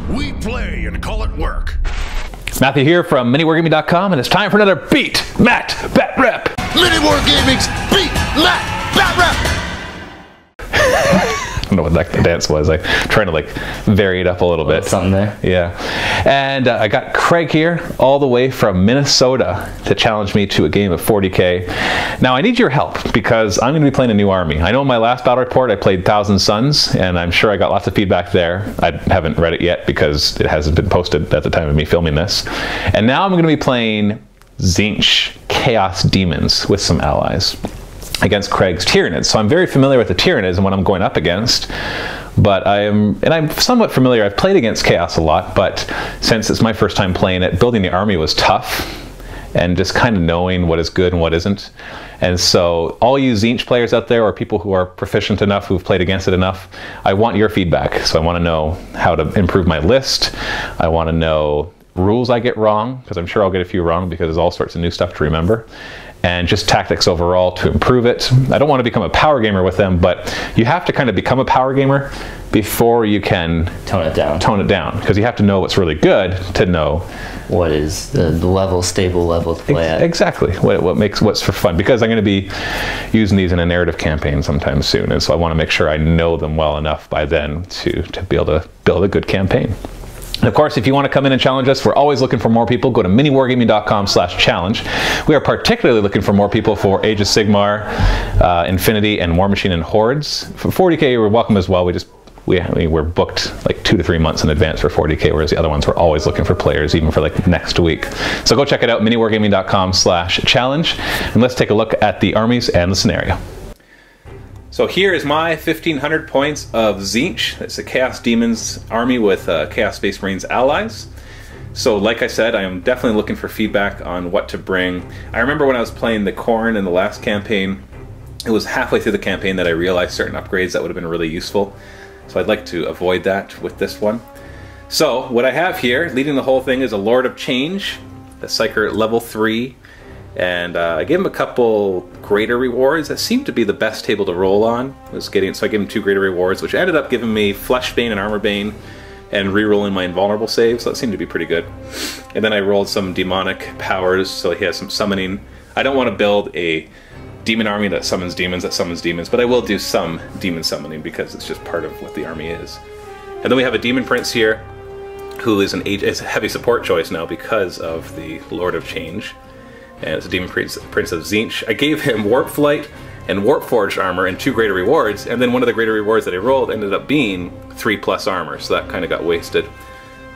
We play and call it work. Matthew here from MiniWarGaming.com, and it's time for another Beat Matt Batrep. MiniWarGaming's Beat Matt Batrep. I don't know what that dance was. I'm trying to like vary it up a little bit. Something there. Yeah. And I got Craig here all the way from Minnesota to challenge me to a game of 40K. Now I need your help because I'm going to be playing a new army. I know in my last battle report I played Thousand Suns, and I'm sure I got lots of feedback there. I haven't read it yet because it hasn't been posted at the time of me filming this. And now I'm going to be playing Tzeentch Chaos Demons with some allies against Craig's Tyranids. So I'm very familiar with the Tyranids and what I'm going up against, but I'm somewhat familiar. I've played against Chaos a lot, but since it's my first time playing it, building the army was tough and just kind of knowing what is good and what isn't. And so all you Tzeentch players out there, or people who are proficient enough, who've played against it enough, I want your feedback. So I want to know how to improve my list. I want to know rules I get wrong, because I'm sure I'll get a few wrong because there's all sorts of new stuff to remember. And just tactics overall to improve it. I don't want to become a power gamer with them, but you have to kind of become a power gamer before you can tone it down. Tone it down, because you have to know what's really good to know what is the level, stable level to play at. Exactly. What's for fun, because I'm going to be using these in a narrative campaign sometime soon, and so I want to make sure I know them well enough by then to be able to build a good campaign. And of course, if you want to come in and challenge us, we're always looking for more people. Go to MiniWarGaming.com/challenge. We are particularly looking for more people for Age of Sigmar, Infinity, and War Machine and Hordes. For 40K, you're welcome as well. We're booked like 2 to 3 months in advance for 40K, whereas the other ones we're always looking for players, even for like next week. So go check it out, MiniWarGaming.com/challenge, and let's take a look at the armies and the scenario. So here is my 1,500 points of Tzeentch. It's a Chaos Demons army with Chaos Space Marines allies. So like I said, I am definitely looking for feedback on what to bring. I remember when I was playing the Khorne in the last campaign, it was halfway through the campaign that I realized certain upgrades that would have been really useful. So I'd like to avoid that with this one. So what I have here, leading the whole thing, is a Lord of Change, the Psyker level 3. And I gave him a couple greater rewards. That seemed to be the best table to roll on. So I gave him 2 greater rewards, which ended up giving me Fleshbane and Armorbane and re-rolling my invulnerable save, so that seemed to be pretty good. And then I rolled some demonic powers, so he has some summoning. I don't want to build a demon army that summons demons, but I will do some demon summoning because it's just part of what the army is. And then we have a Demon Prince here, who is is a heavy support choice now because of the Lord of Change. And it's a Demon Prince of Tzeentch. I gave him Warp Flight and Warp Forged armor and 2 greater rewards, and then one of the greater rewards that I rolled ended up being 3+ armor, so that kind of got wasted.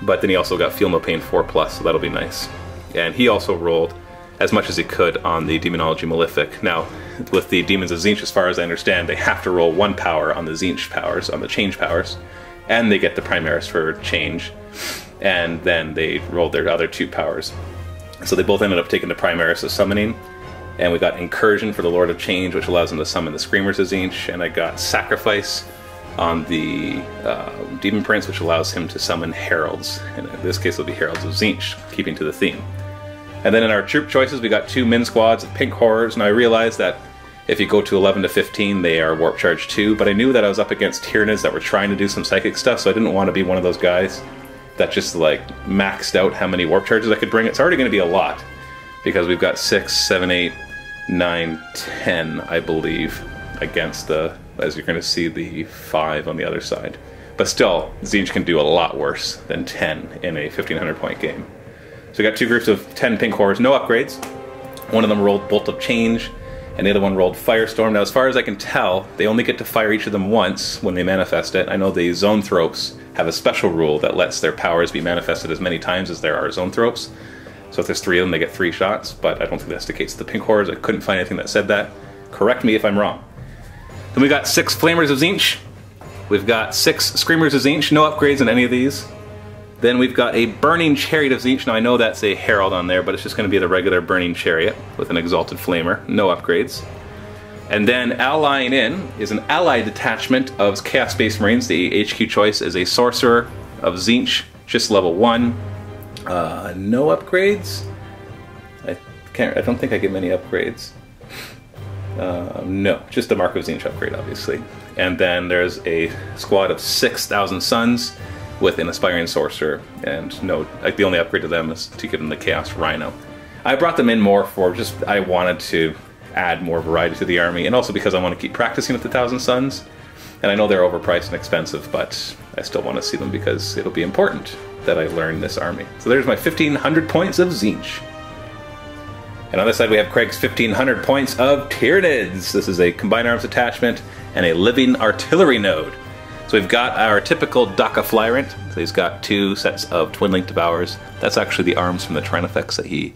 But then he also got Feel No Pain 4+, so that'll be nice. And he also rolled as much as he could on the Demonology Malefic. Now, with the Demons of Tzeentch, as far as I understand, they have to roll 1 power on the Tzeentch powers, on the Change powers, and they get the Primaris for Change, and then they rolled their other 2 powers. So they both ended up taking the Primaris of Summoning, and we got Incursion for the Lord of Change, which allows them to summon the Screamers of Tzeentch, and I got Sacrifice on the Demon Prince, which allows him to summon Heralds, and in this case it'll be Heralds of Tzeentch, keeping to the theme. And then in our troop choices we got 2 Min Squads of Pink Horrors, and I realized that if you go to 11 to 15 they are Warp Charge 2, but I knew that I was up against Tyranids that were trying to do some psychic stuff, so I didn't want to be one of those guys that just like maxed out how many warp charges I could bring. It's already going to be a lot because we've got 6, 7, 8, 9, 10, I believe, against the, as you're going to see, the 5 on the other side. But still, Tzeentch can do a lot worse than 10 in a 1,500 point game. So we got 2 groups of 10 Pink Horrors, no upgrades. One of them rolled Bolt of Change, and the other one rolled Firestorm. Now, as far as I can tell, they only get to fire each of them once when they manifest it. I know the Zoanthropes have a special rule that lets their powers be manifested as many times as there are Zoanthropes. So if there's 3 of them, they get 3 shots, but I don't think that's the case with the Pink Horrors. I couldn't find anything that said that. Correct me if I'm wrong. Then we got 6 Flamers of Tzeentch. We've got 6 Screamers of Tzeentch, no upgrades in any of these. Then we've got a Burning Chariot of Tzeentch. Now I know that's a Herald on there, but it's just going to be the regular Burning Chariot with an Exalted Flamer, no upgrades. And then allying in is an allied detachment of Chaos Space Marines. The HQ choice is a Sorcerer of Tzeentch, just level 1. No upgrades. I don't think I get many upgrades. No, just the Mark of Tzeentch upgrade, obviously. And then there's a squad of 6,000 Suns, with an Aspiring Sorcerer, and no, like the only upgrade to them is to give them the Chaos Rhino. I brought them in more for just, I wanted to add more variety to the army, and also because I want to keep practicing with the Thousand Suns. And I know they're overpriced and expensive, but I still want to see them because it'll be important that I learn this army. So there's my 1,500 points of Tzeentch. And on this side we have Craig's 1,500 points of Tyranids. This is a combined arms attachment and a living artillery node. So we've got our typical Daka Flyrant. So he's got 2 sets of Twin-Link Devours. That's actually the arms from the Trinifex that he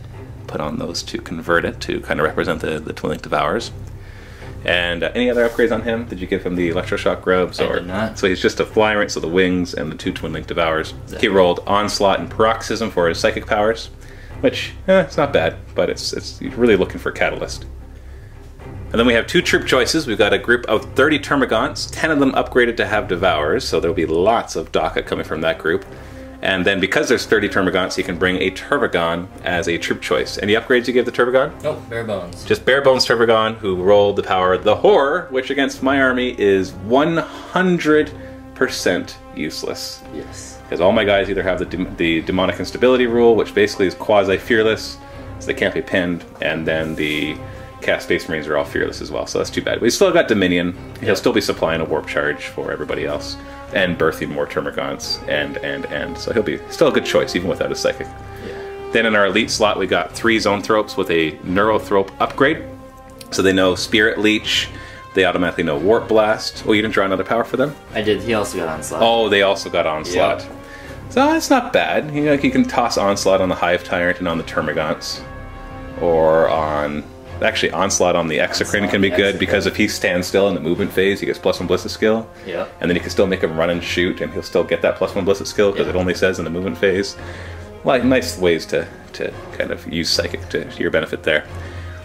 put on those to convert it to kind of represent the Twin-Link Devours. And any other upgrades on him? Did you give him the Electroshock Grubs? I did not. So he's just a Flyrant, so the wings and the 2 Twin-Link Devours. He rolled Onslaught and Paroxysm for his Psychic powers, which, it's not bad, but it's you're really looking for Catalyst. And then we have 2 troop choices. We've got a group of 30 Termagants, 10 of them upgraded to have Devours, so there'll be lots of Daka coming from that group. And then because there's 30 Termagants, you can bring a Turbogon as a troop choice. Any upgrades you give the Turbogon? Nope, bare bones. Just bare bones Turbogon, who rolled the power the Horror, which against my army is 100% useless. Yes. Because all my guys either have the Demonic Instability rule, which basically is quasi-fearless, so they can't be pinned, and then the Cast Space Marines are all fearless as well, so that's too bad. But he's still got Dominion. He'll still be supplying a Warp Charge for everybody else, and birthing more Termagants, and. So he'll be still a good choice, even without a Psychic. Yeah. Then in our Elite slot, we got 3 Zoanthropes with a Neurothrope upgrade. So they know Spirit Leech, they automatically know Warp Blast. Oh, you didn't draw another power for them? I did. He also got Onslaught. Oh, they also got Onslaught. Yep. So that's not bad. You know, you can toss Onslaught on the Hive Tyrant and on the Termagants. Or on... Actually, Onslaught on the Exocrine can be good, because if he stands still in the movement phase, he gets +1 Ballistic skill. Yeah. And then you can still make him run and shoot, and he'll still get that +1 Ballistic skill, because it only says in the movement phase. Like, nice ways to kind of use Psychic to your benefit there.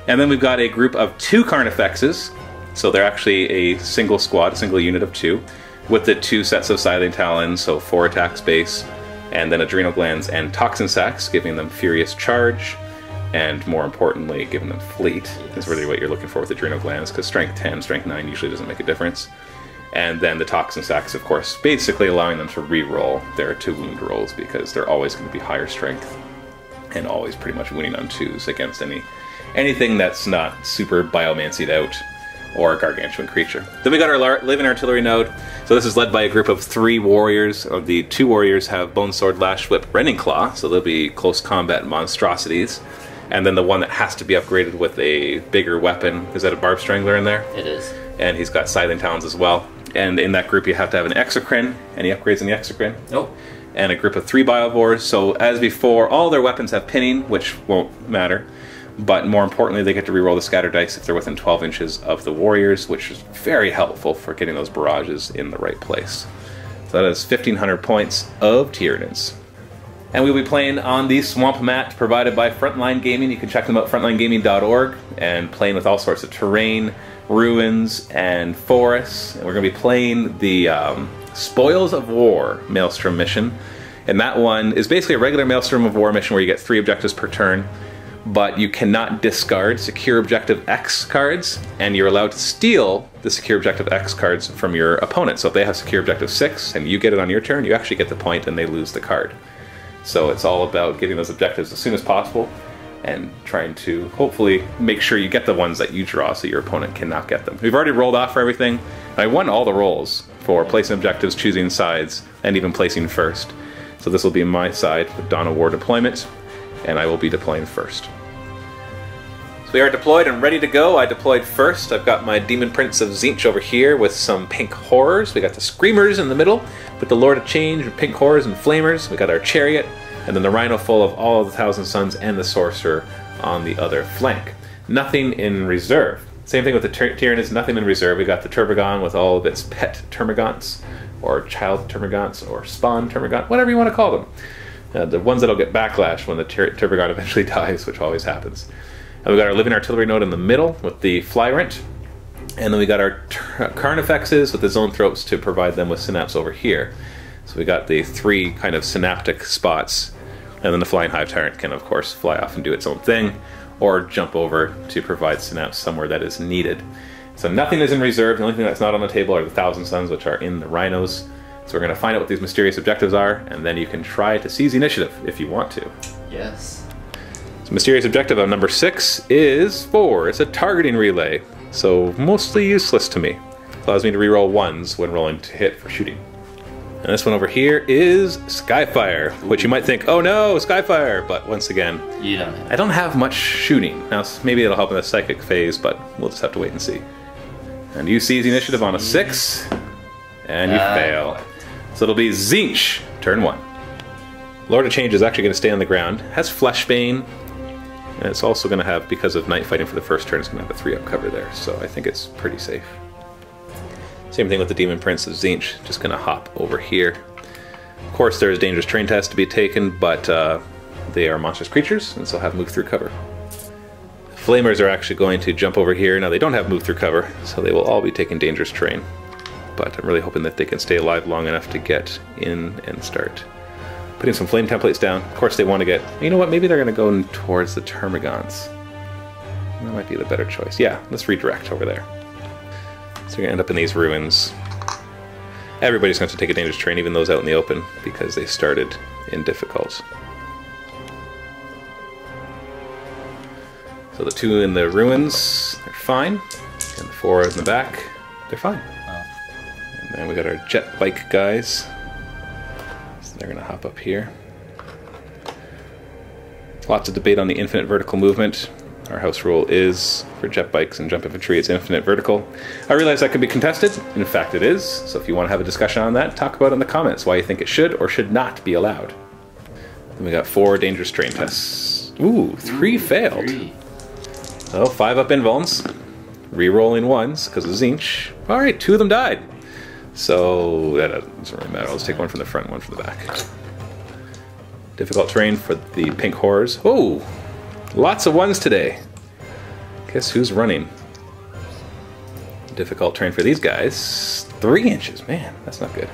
And then we've got a group of 2 Carnifexes. So they're actually a single squad, a single unit of 2, with the 2 sets of Scything Talons, so 4 attacks base, and then Adrenal Glands and Toxin Sacs, giving them Furious Charge, and more importantly, giving them Fleet. Is really what you're looking for with Adrenal Glands, because Strength 10, Strength 9 usually doesn't make a difference. And then the Toxin Sacs, of course, basically allowing them to re-roll their 2 wound rolls, because they're always going to be higher strength, and always pretty much winning on 2s against anything that's not super biomancied out, or a gargantuan creature. Then we got our Living Artillery node. So this is led by a group of 3 warriors. Of the 2 warriors have Bone Sword, Lash Whip, Rending Claw, so they'll be close combat monstrosities. And then the one that has to be upgraded with a bigger weapon, is that a Barb Strangler in there? It is. And he's got Scything Talons as well. And in that group you have to have an Exocrine. Any upgrades in the Exocrine? Nope. And a group of 3 Biovores. So as before, all their weapons have pinning, which won't matter. But more importantly, they get to reroll the Scatter Dice if they're within 12 inches of the warriors, which is very helpful for getting those barrages in the right place. So that is 1,500 points of Tyranids. And we'll be playing on the Swamp Mat provided by Frontline Gaming. You can check them out at frontlinegaming.org, and playing with all sorts of terrain, ruins, and forests. And we're going to be playing the Spoils of War Maelstrom mission. And that one is basically a regular Maelstrom of War mission where you get 3 objectives per turn, but you cannot discard Secure Objective X cards, and you're allowed to steal the Secure Objective X cards from your opponent. So if they have Secure Objective 6 and you get it on your turn, you actually get the point and they lose the card. So it's all about getting those objectives as soon as possible and trying to hopefully make sure you get the ones that you draw so your opponent cannot get them. We've already rolled off for everything. I won all the rolls for placing objectives, choosing sides, and even placing first. So this will be my side with Dawn of War deployment, and I will be deploying first. So we are deployed and ready to go. I deployed first. I've got my Demon Prince of Tzeentch over here with some pink horrors. We got the Screamers in the middle with the Lord of Change and pink horrors and flamers. We got our Chariot, and then the Rhino full of all of the Thousand Suns and the Sorcerer on the other flank. Nothing in reserve. Same thing with the Tyranids, nothing in reserve. We got the Turbogon with all of its pet Termagants, or child Termagants, or spawn Termagant, whatever you want to call them. The ones that'll get backlash when the Turbogon eventually dies, which always happens. And we got our Living Artillery node in the middle with the Flyrant. And then we got our Carnifexes with the Zoanthropes to provide them with Synapse over here. So we got the 3 kind of synaptic spots. And then the Flying Hive Tyrant can, of course, fly off and do its own thing, or jump over to provide Synapse somewhere that is needed. So nothing is in reserve. The only thing that's not on the table are the Thousand Suns, which are in the Rhinos. So we're going to find out what these mysterious objectives are, and then you can try to seize the initiative if you want to. Yes. So mysterious objective on number 6 is 4. It's a targeting relay, so mostly useless to me. Allows me to reroll 1s when rolling to hit for shooting. And this one over here is Skyfire, which you might think, oh no, Skyfire! But once again, You don't have I don't have much shooting. Now maybe it'll help in the psychic phase, but we'll just have to wait and see. And you seize the initiative on a 6, and you fail. So it'll be Tzeentch, turn 1. Lord of Change is actually going to stay on the ground. Has Fleshbane, and it's also going to have, because of night fighting for the first turn, it's going to have a 3-up cover there. So I think it's pretty safe. Same thing with the Demon Prince of Tzeentch, just going to hop over here. Of course, there's dangerous terrain tests to be taken, but they are monstrous creatures, and so have move through cover. Flamers are actually going to jump over here. Now they don't have move through cover, so they will all be taking dangerous terrain. But I'm really hoping that they can stay alive long enough to get in and start putting some flame templates down. Of course, they want to get, you know what, maybe they're going to go towards the Termagants. That might be the better choice. Yeah, let's redirect over there. So you're going to end up in these ruins. Everybody's going to take a dangerous terrain, even those out in the open, because they started in difficult. So the 2 in the ruins, they're fine. And the 4 in the back, they're fine. And then we got our jet bike guys. So they're going to hop up here. Lots of debate on the infinite vertical movement. Our house rule is, for jet bikes and jump infantry, it's infinite vertical. I realize that could be contested. In fact, it is. So if you want to have a discussion on that, talk about it in the comments why you think it should or should not be allowed. Then we got 4 dangerous terrain tests. Ooh, 3 failed. 3. Oh, 5-up invulns. Rerolling 1s because of Tzeentch. Alright, 2 of them died. So that doesn't really matter. I'll just take 1 from the front and 1 from the back. Difficult terrain for the pink horrors. Oh, lots of 1s today. Guess who's running? Difficult terrain for these guys. 3 inches, man, that's not good.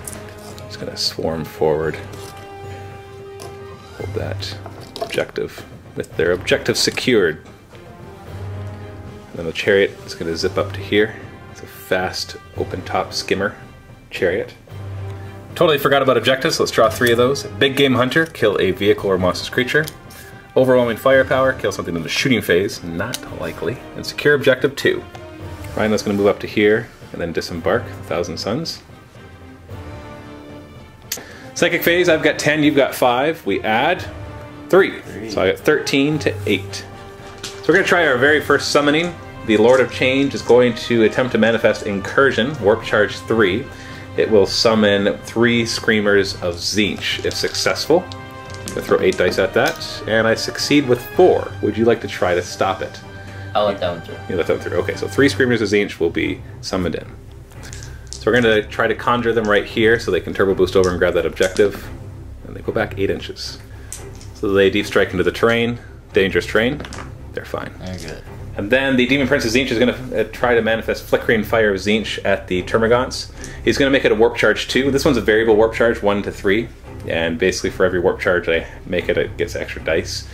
Just gonna swarm forward. Hold that objective with their objective secured. And then the chariot is gonna zip up to here. It's a fast, open-top skimmer chariot. Totally forgot about objectives, so let's draw 3 of those. Big Game Hunter, kill a vehicle or monstrous creature. Overwhelming Firepower, kill something in the shooting phase, not likely. And Secure Objective 2. Rhino's going to move up to here and then disembark, 1,000 Suns. Psychic phase, I've got 10, you've got 5. We add 3. So I got 13 to 8. So we're going to try our very first summoning. The Lord of Change is going to attempt to manifest Incursion, Warp Charge 3. It will summon 3 Screamers of Tzeentch if successful. I'm going to throw 8 dice at that, and I succeed with 4. Would you like to try to stop it? I'll let that one through. You let that one through. Okay, so 3 Screamers of Tzeentch will be summoned in. So we're going to try to conjure them right here so they can turbo boost over and grab that objective. And they go back 8 inches. So they deep strike into the terrain, dangerous terrain. They're fine. Very good. And then the Demon Prince of Tzeentch is going to try to manifest Flickering Fire of Tzeentch at the Termagants. He's going to make it a Warp Charge 2. This one's a variable Warp Charge, 1 to 3. And basically for every Warp Charge I make it, it gets extra dice.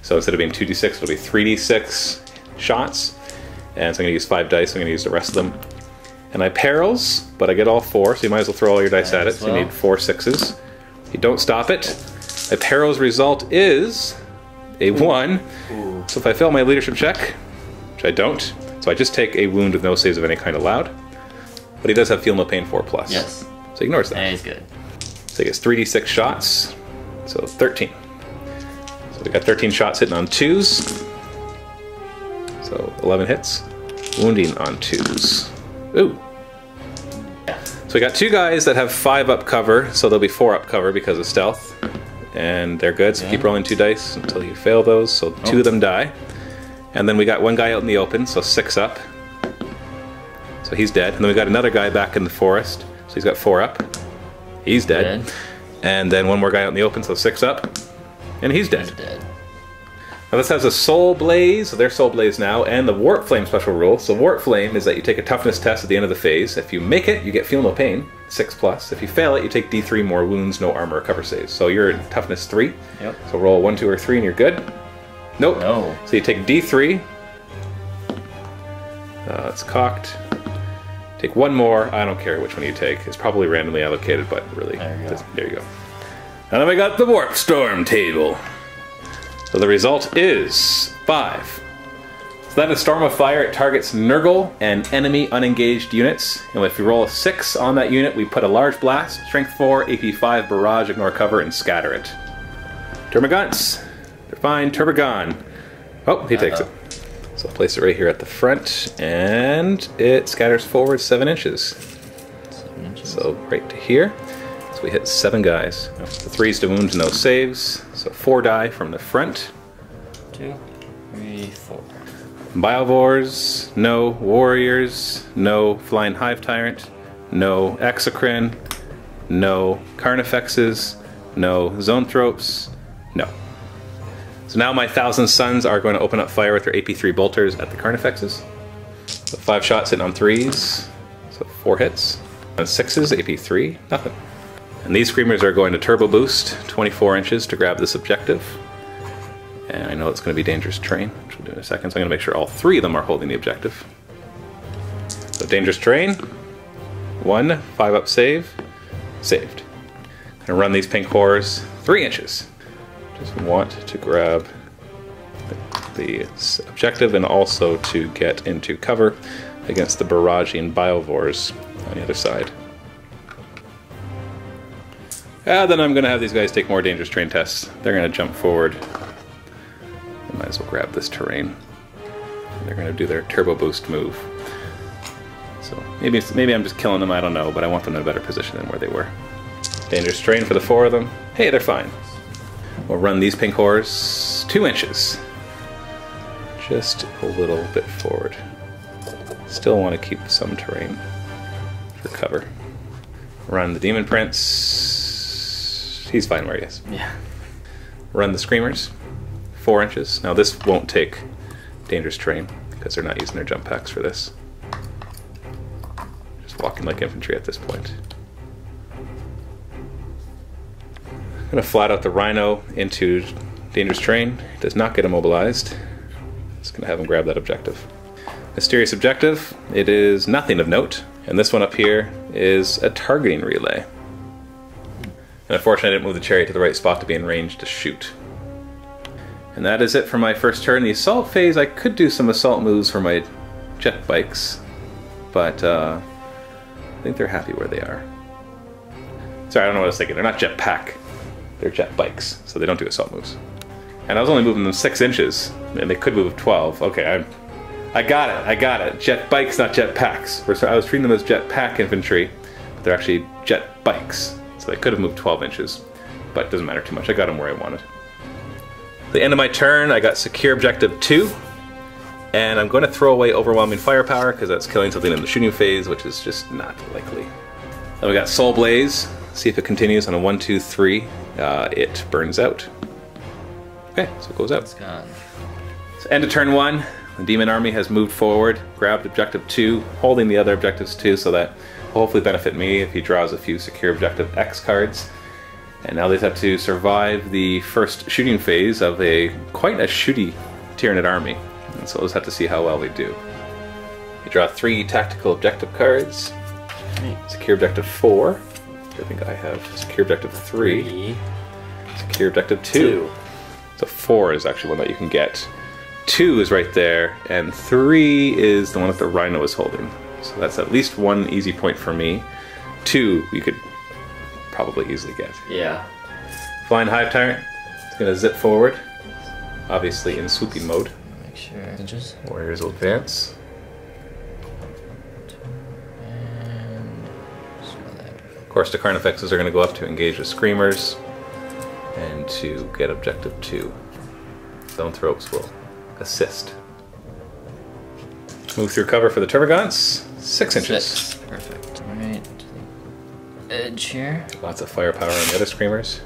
So instead of being 2d6, it'll be 3d6 shots. And so I'm going to use 5 dice, I'm going to use the rest of them. And I perils, but I get all 4, so you might as well throw all your dice at it. So you need 4 6s. You don't stop it. My perils result is a 1. Ooh. So if I fail my leadership check, which I don't, so I just take a wound with no saves of any kind allowed. But he does have Feel No Pain 4+. Yes. So he ignores that. That is good. So he gets 3d6 shots, so 13. So we got 13 shots hitting on 2s. So 11 hits. Wounding on 2s. Ooh. So we got 2 guys that have 5-up cover, so they'll be 4-up cover because of stealth. And they're good, so keep rolling 2 dice until you fail those, so 2 of them die. And then we got 1 guy out in the open, so 6-up. So he's dead. And then we got another guy back in the forest, so he's got 4-up. He's dead. And then 1 more guy out in the open, so 6-up. And he's dead. Now this has a Soul Blaze, so they're Soul Blaze now, and the Warp Flame special rule. So Warp Flame is that you take a toughness test at the end of the phase. If you make it, you get Feel No Pain, 6+. If you fail it, you take D3 more wounds, no armor, or cover saves. So you're in toughness 3. Yep. So roll 1, 2, or 3 and you're good. Nope. No. So you take D3. It's cocked. Take one more. I don't care which one you take. It's probably randomly allocated, but really, there you go. And then we got the Warp Storm table. So the result is 5. So that is Storm of Fire. It targets Nurgle and enemy unengaged units. And if we roll a 6 on that unit, we put a large blast, strength 4, AP 5, barrage, ignore cover, and scatter it. Termagants. They're fine. Turbogon. Oh, he takes it. So I'll place it right here at the front, and it scatters forward 7 inches. 7 inches. So right to here. So we hit 7 guys. The 3s to wounds, no saves. So 4 die from the front. 2, 3, 4. Biovores, no. Warriors, no. Flying Hive Tyrant, no. Exocrine, no. Carnifexes, no. Zoanthropes, no. So now my 1,000 Suns are going to open up fire with their AP3 bolters at the Carnifexes. So 5 shots hitting on 3s, so 4 hits. On 6s, AP3, nothing. And these Screamers are going to turbo boost 24 inches to grab this objective. And I know it's going to be Dangerous Terrain, which we'll do in a second, so I'm going to make sure all 3 of them are holding the objective. So Dangerous Terrain, 1, 5 up save, saved. I'm going to run these pink horrors 3 inches. Just want to grab the objective and also to get into cover against the barraging Biovores on the other side. And then I'm going to have these guys take more Dangerous Terrain tests. They're going to jump forward. I might as well grab this terrain. They're going to do their turbo boost move. So maybe I'm just killing them, I don't know, but I want them in a better position than where they were. Dangerous Terrain for the 4 of them. Hey, they're fine. We'll run these pink horrors 2 inches. Just a little bit forward. Still want to keep some terrain for cover. Run the Demon Prince. He's fine where he is. Yeah. Run the Screamers. 4 inches. Now this won't take Dangerous Terrain because they're not using their jump packs for this. Just walking like infantry at this point. I'm going to flat out the Rhino into Dangerous Terrain. It does not get immobilized. Just going to have him grab that objective. Mysterious objective. It is nothing of note. And this one up here is a targeting relay. And unfortunately I didn't move the chariot to the right spot to be in range to shoot. And that is it for my first turn. The assault phase, I could do some assault moves for my jet bikes, but I think they're happy where they are. Sorry, I don't know what I was thinking. They're not jet pack, they're jet bikes, so they don't do assault moves. And I was only moving them 6 inches, and they could move 12. Okay, I got it. Jet bikes, not jet packs. I was treating them as jet pack infantry, but they're actually jet bikes, so they could have moved 12 inches, but it doesn't matter too much. I got them where I wanted. At the end of my turn, I got Secure Objective 2, and I'm going to throw away Overwhelming Firepower because that's killing something in the shooting phase, which is just not likely. Then we got Soul Blaze. See if it continues on a 1, 2, 3. It burns out. Okay, so it goes out. It's gone. So end of turn 1. The Demon Army has moved forward, grabbed Objective 2, holding the other Objectives too, so that will hopefully benefit me if he draws a few Secure Objective X cards. And now they have to survive the first shooting phase of quite a shooty Tyranid army. And so we'll just have to see how well we do. You draw 3 tactical objective cards. Secure Objective 4. I think I have Secure Objective 3. Secure Objective 2. So 4 is actually one that you can get. 2 is right there, and 3 is the one that the Rhino is holding. So that's at least 1 easy point for me. 2 you could probably easily get. Yeah. Flying Hive Tyrant. It's going to zip forward, obviously in swooping mode. Make sure. Just. Warriors will advance. And. Of course, the Carnifexes are going to go up to engage the Screamers and to get Objective 2. Zoanthropes will assist. Move through cover for the Turbogants. 6 inches. 6. Perfect. Right to the edge here. Lots of firepower on the other Screamers.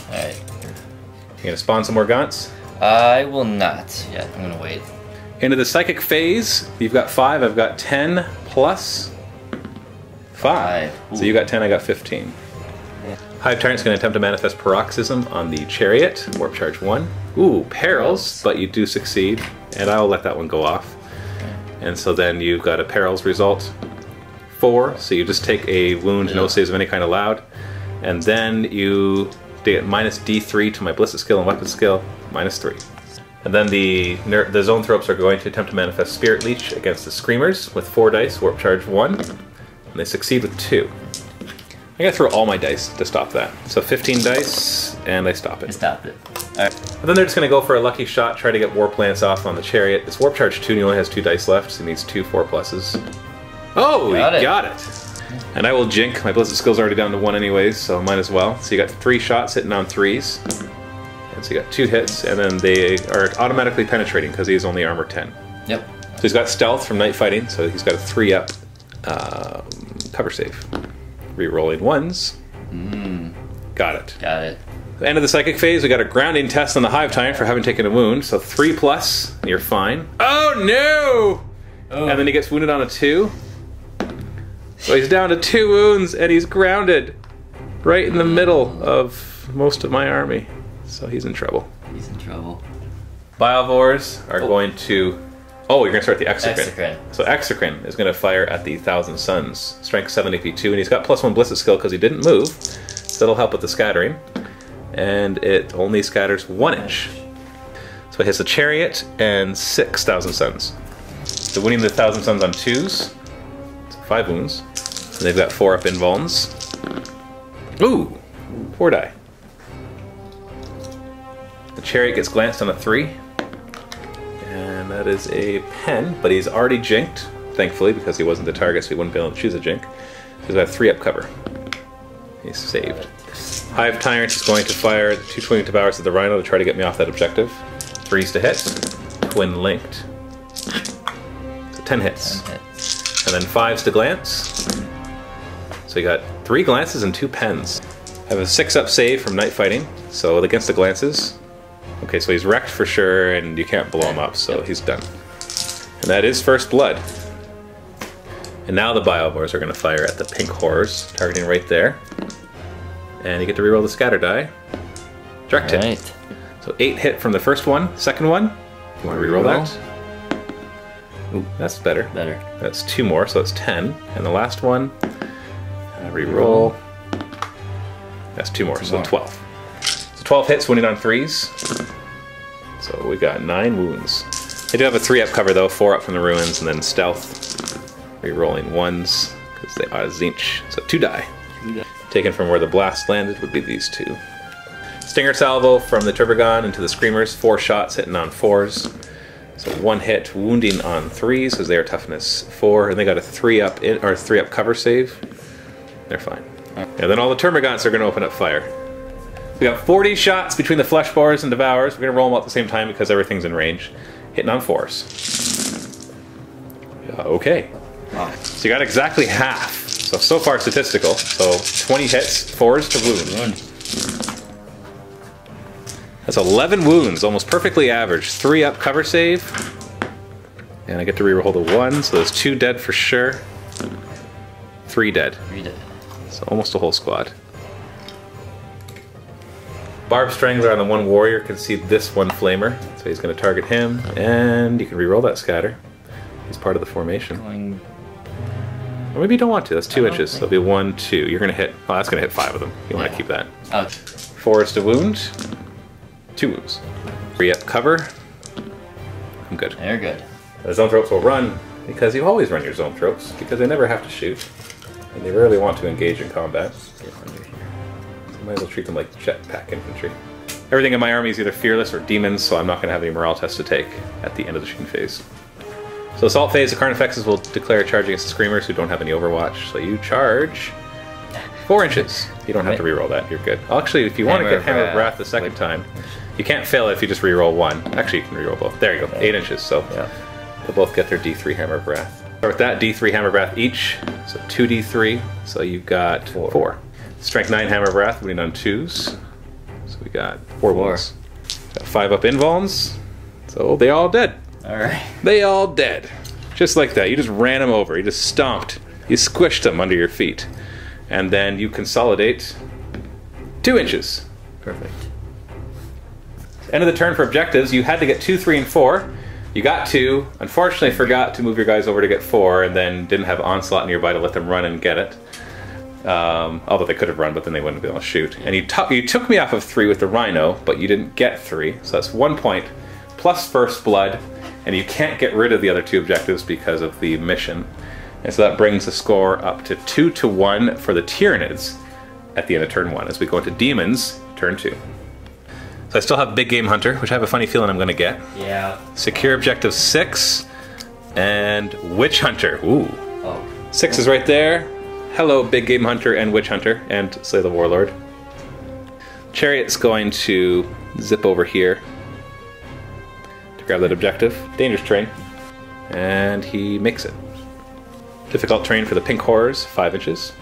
Alright. You gonna spawn some more Gaunts? I will not yet. I'm gonna wait. Into the Psychic phase, you've got 5, I've got 10 plus 5. So you got 10, I got 15. Yeah. Hive Tyrant's going to attempt to manifest Paroxysm on the Chariot. Warp Charge 1. Ooh, perils, but you do succeed. and I'll let that one go off. And so then you've got a perils result, 4, so you just take a wound, no saves of any kind allowed, and then you get minus D3 to my ballistic skill and weapon skill, minus 3. And then the Zoanthropes are going to attempt to manifest Spirit Leech against the Screamers with 4 dice, warp charge 1, and they succeed with 2. I gotta throw all my dice to stop that. So 15 dice, and I stop it. I stopped it. Alright. And then they're just gonna go for a lucky shot, try to get Warp Lance off on the Chariot. It's warp charge 2, and he only has 2 dice left, so he needs 2 4+. Oh, got it! And I will jink. My ballistic skill's already down to 1 anyways, so might as well. So you got 3 shots hitting on 3s. And so you got 2 hits, and then they are automatically penetrating because he is only armor 10. Yep. So he's got stealth from night fighting, so he's got a 3-up cover save. Rerolling 1s. Got it. Got it. The end of the psychic phase, we got a grounding test on the Hive Tyrant for having taken a wound, so 3+, you're fine. Oh no! Oh. And then he gets wounded on a 2. So he's down to 2 wounds, and he's grounded right in the middle of most of my army. So he's in trouble. He's in trouble. Biovores are going to... Oh, you're going to start the Exocrine. Exocrine. So Exocrine is going to fire at the Thousand Suns. Strength 7, AP 2, and he's got +1 ballistic skill because he didn't move. So that'll help with the scattering. And it only scatters 1 inch. So it hits the Chariot and 6 Thousand Suns. So winning the Thousand Suns on 2s. So 5 wounds. And they've got 4 up invulns. Ooh! 4 die. The Chariot gets glanced on a 3. And that is a pen, but he's already jinked, thankfully, because he wasn't the target, so he wouldn't be able to choose a jink. So he's got a 3-up cover. He's saved. Hive Tyrant is going to fire 2 Twin Devours at the Rhino to try to get me off that objective. 3s to hit. Twin linked. So 10 hits. 10 hits. And then 5s to glance. So you got 3 glances and 2 pens. I have a 6-up save from night fighting, so against the glances. Okay, so he's wrecked for sure, and you can't blow him up, so he's done. And that is first blood. And now the Biovores are going to fire at the pink horrors, targeting right there. And you get to reroll the scatter die. Direct hit. Right. So 8 hit from the first one. Second one, you want to reroll that? Ooh, that's better. Better. That's 2 more, so that's 10. And the last one, reroll. That's 2 more, so 12. So 12 hits, wounding on 3s. So we got 9 wounds. They do have a 3-up cover though, 4 up from the ruins, and then stealth. Rerolling 1s, because they are Tzeentch. So 2 die. Taken from where the blast landed would be these 2. Stinger salvo from the Turbogon into the Screamers, 4 shots hitting on 4s. So 1 hit, wounding on 3s, because they are toughness 4, and they got a 3-up cover save. They're fine. And then all the Termagants are going to open up fire. We got 40 shots between the Flesh Borers and Devours. We're going to roll them all at the same time because everything's in range. Hitting on 4s. Okay. Wow. So you got exactly half. So far statistical. So 20 hits, 4s to wound. That's 11 wounds, almost perfectly average. 3-up cover save. And I get to reroll the 1, so there's 2 dead for sure. 3 dead. 3 dead. So almost a whole squad. Barb Strangler on the 1 warrior can see this 1 flamer, so he's going to target him, and you can reroll that scatter. He's part of the formation. Or maybe you don't want to. That's 2 inches. So it'll be 1, 2. You're going to hit. Oh, that's going to hit 5 of them. You want to keep that. Oh. 4 is to wound. 2 wounds. 3-up cover. I'm good. They're good. The Zoanthropes will run because you always run your Zoanthropes because they never have to shoot, and they rarely want to engage in combat. I might as well treat them like jetpack infantry. Everything in my army is either fearless or demons, so I'm not going to have any morale tests to take at the end of the shooting phase. So assault phase, the Carnifexes will declare a charge against the Screamers who don't have any overwatch. So you charge 4 inches. You don't have to reroll that. You're good. Actually, if you want to get Hammer of Wrath the second time, you can't fail it if you just reroll 1. Actually, you can reroll both. There you go. 8 inches. So they'll both get their D3 Hammer of Wrath. Start with that D3 Hammer of Wrath each. So 2D3. So you've got 4. Strength 9 Hammer of Wrath, winning on 2s. So we got 4 wounds. Got 5-up invulns. So they all dead. Alright. They all dead. Just like that. You just ran them over. You just stomped. You squished them under your feet. And then you consolidate 2 inches. Perfect. End of the turn for objectives. You had to get 2, 3, and 4. You got 2. Unfortunately, forgot to move your guys over to get 4, and then didn't have Onslaught nearby to let them run and get it. Although they could have run, but then they wouldn't be able to shoot. And you took me off of 3 with the Rhino, but you didn't get 3, so that's 1 point, plus First Blood, and you can't get rid of the other 2 objectives because of the mission. And so that brings the score up to 2-1 for the Tyranids at the end of turn 1, as we go into Demons, turn 2. So I still have Big Game Hunter, which I have a funny feeling I'm going to get. Yeah. Secure Objective 6, and Witch Hunter. Ooh. Oh. 6 is right there. Hello, Big Game Hunter and Witch Hunter, and Slay the Warlord. Chariot's going to zip over here to grab that objective. Dangerous terrain. And he makes it. Difficult terrain for the Pink Horrors, 5 inches.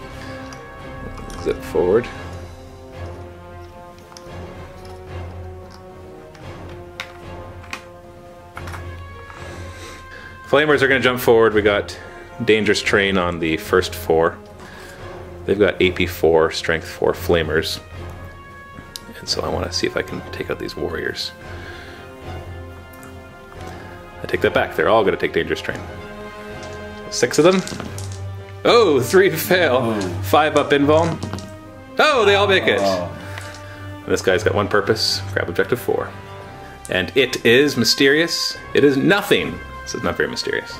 Zip forward. Flamers are going to jump forward. We got Dangerous Terrain on the first 4. They've got AP 4, Strength 4 Flamers. And so I want to see if I can take out these warriors. I take that back. They're all going to take Dangerous Terrain. 6 of them. Oh, 3 fail. 5 up invuln. Oh, they all make it. And this guy's got 1 purpose. Grab objective 4. And it is mysterious. It is nothing. So it's not very mysterious.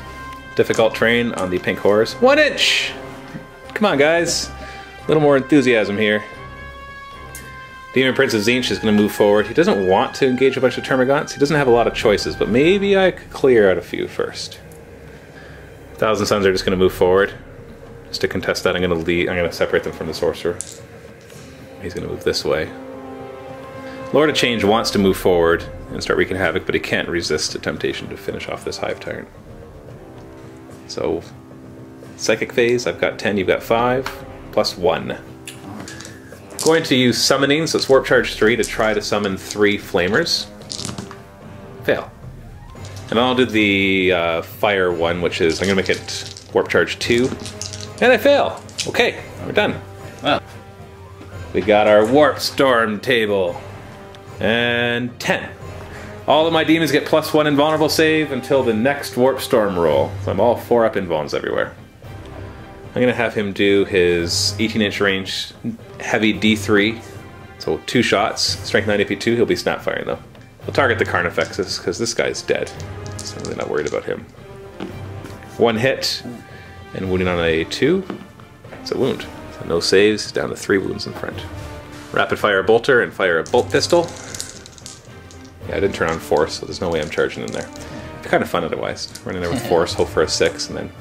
Difficult terrain on the Pink Horrors. 1 inch! Come on, guys. A little more enthusiasm here. Demon Prince of Tzeentch is going to move forward. He doesn't want to engage a bunch of Termagants. He doesn't have a lot of choices, but maybe I could clear out a few first. Thousand Suns are just going to move forward. Just to contest that, I'm going to separate them from the Sorcerer. He's going to move this way. Lord of Change wants to move forward and start wreaking havoc, but he can't resist the temptation to finish off this Hive Tyrant. So, Psychic Phase, I've got 10, you've got 5, plus 1. Going to use Summoning, so it's Warp Charge 3 to try to summon 3 Flamers. Fail. And then I'll do the Fire one, which is, I'm going to make it Warp Charge 2. And I fail! Okay, we're done. Wow. We got our Warp Storm table. And 10. All of my demons get plus 1 invulnerable save until the next Warp Storm roll. So I'm all 4 up invulns everywhere. I'm going to have him do his 18-inch range heavy D3. So 2 shots. Strength 9 AP2. He'll be snap firing though. We'll target the Carnifexes because this guy's dead. So I'm really not worried about him. 1 hit and wounding on a 2. It's a wound. So no saves. Down to 3 wounds in front. Rapid fire bolter and fire a bolt pistol. Yeah, I didn't turn on force, so there's no way I'm charging in there. It'd be kind of fun otherwise. Running there with force, hope for a 6, and then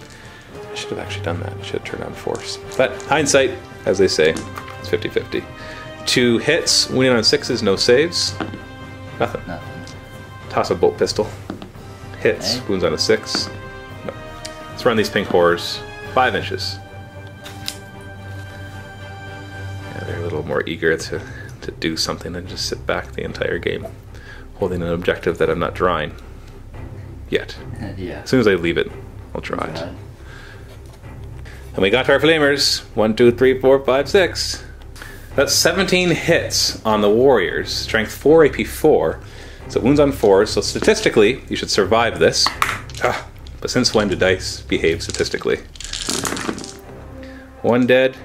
I should have actually done that. I should have turned on force. But hindsight, as they say, it's 50-50. 2 hits, wounding on 6s, no saves. Nothing. Toss a bolt pistol. Hits, wounds on a 6. No. Let's run these Pink Horrors. 5 inches. Yeah, they're a little more eager to do something than just sit back the entire game, holding an objective that I'm not drawing yet. Yeah. As soon as I leave it, I'll draw it. And we got our Flamers. 1, 2, 3, 4, 5, 6. That's 17 hits on the Warriors. Strength 4, AP 4. So wounds on 4. So statistically, you should survive this. But since when do dice behave statistically? 1 dead,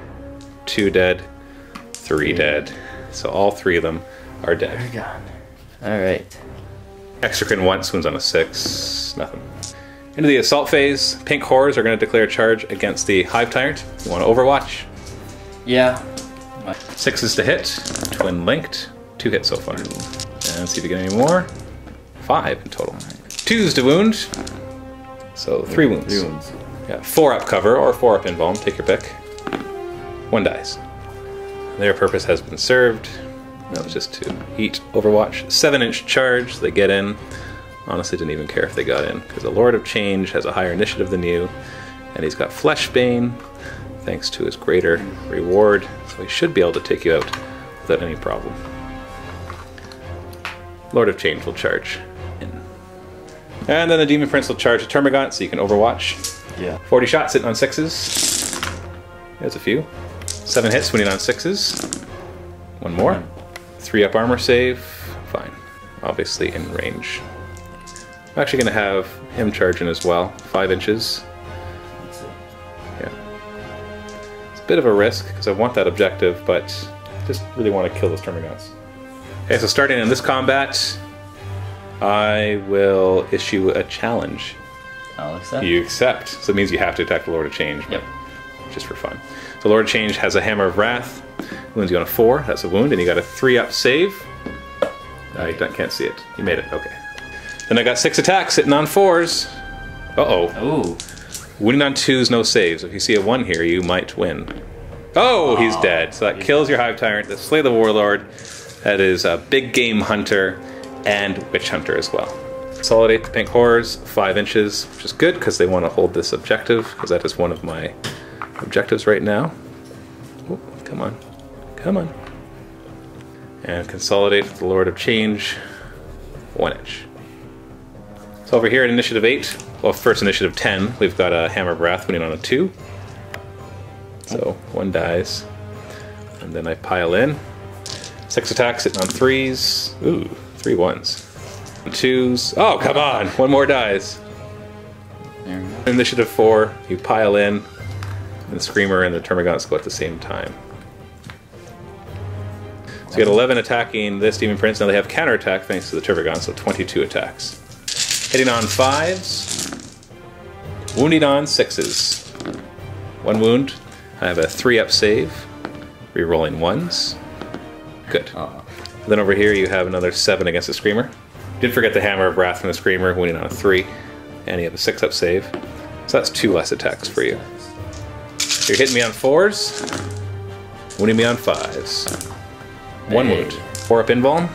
2 dead, 3 dead. So all 3 of them are dead. They're gone. Alright. Exocrine once, wounds on a 6. Nothing. Into the assault phase. Pink Horrors are going to declare charge against the Hive Tyrant. You want to Overwatch? Yeah. 6s to hit. Twin linked. 2 hits so far. And see if we get any more. 5 in total. 2s to wound. So 3 wounds. 3 wounds. Yeah, 4 up cover or 4 up invuln. Take your pick. 1 dies. Their purpose has been served. That was just to eat Overwatch. 7-inch charge. They get in. Honestly, didn't even care if they got in because the Lord of Change has a higher initiative than you, and he's got Fleshbane, thanks to his greater reward. So he should be able to take you out without any problem. Lord of Change will charge in. And then the Demon Prince will charge a Termagant so you can Overwatch. Yeah. 40 shots sitting on 6s. There's a few. 7 hits winning on 6s. 1 more. 3 up armor save. Fine. Obviously in range. I'm actually going to have him charge in as well. 5 inches. Yeah. It's a bit of a risk because I want that objective, but I just really want to kill those Termagants. Okay, so starting in this combat, I will issue a challenge. I'll accept. You accept. So it means you have to attack the Lord of Change. Yep. Just for fun. So Lord of Change has a Hammer of Wrath. Wounds you on a 4. That's a wound. And you got a 3-up save. I can't see it. You made it. Okay. Then I got 6 attacks sitting on 4s. Uh-oh. Ooh. Winning on 2s, no saves. If you see a 1 here, you might win. Oh, he's dead. So that kills your Hive Tyrant. That slay the Warlord. That is a Big Game Hunter and Witch Hunter as well. Consolidate the Pink Horrors 5 inches, which is good because they want to hold this objective, because that is one of my objectives right now. Oh, come on. Come on. And consolidate the Lord of Change 1 inch. So over here at Initiative 8, well, first Initiative 10, we've got a Hammer of Wrath winning on a 2. So 1 dies. And then I pile in. 6 attacks sitting on 3s. Ooh, 3 1s. 2s. Oh, come on! 1 more dies. Initiative 4, you pile in, and the Screamer and the Termagants go at the same time. So you get 11 attacking this Demon Prince. Now they have counterattack thanks to the Termagants, so 22 attacks. Hitting on 5s, wounding on 6s. 1 wound. I have a 3-up save, re-rolling 1s. Good. Then over here you have another 7 against the Screamer. Did forget the Hammer of Wrath from the Screamer, winning on a 3, and you have a 6-up save. So that's 2 less attacks for you. You're hitting me on 4s, wounding me on 5s. 1 wound. 4-up invuln.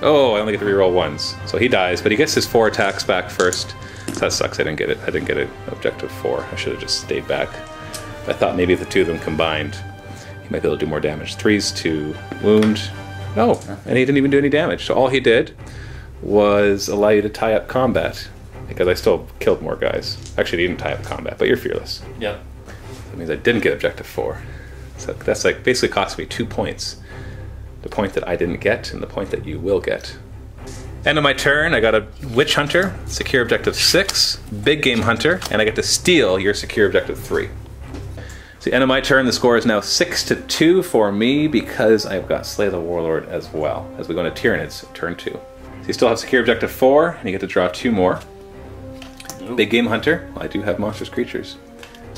Oh, I only get to reroll 1s. So he dies, but he gets his 4 attacks back first. So that sucks, I didn't get it. I didn't get it objective 4. I should have just stayed back. I thought maybe if the 2 of them combined, he might be able to do more damage. 3s to wound. No, and he didn't even do any damage. So all he did was allow you to tie up combat, because I still killed more guys. Actually, he didn't tie up combat, but you're fearless. Yep. That means I didn't get objective 4. So that's like basically cost me 2 points. The point that I didn't get and the point that you will get. End of my turn, I got a Witch Hunter, secure objective 6, Big Game Hunter, and I get to steal your secure objective 3. So end of my turn, the score is now 6-2 for me because I've got Slay the Warlord as well, as we go into Tyranids, turn 2. So you still have secure objective 4, and you get to draw 2 more. Ooh. Big Game Hunter, well, I do have monstrous creatures.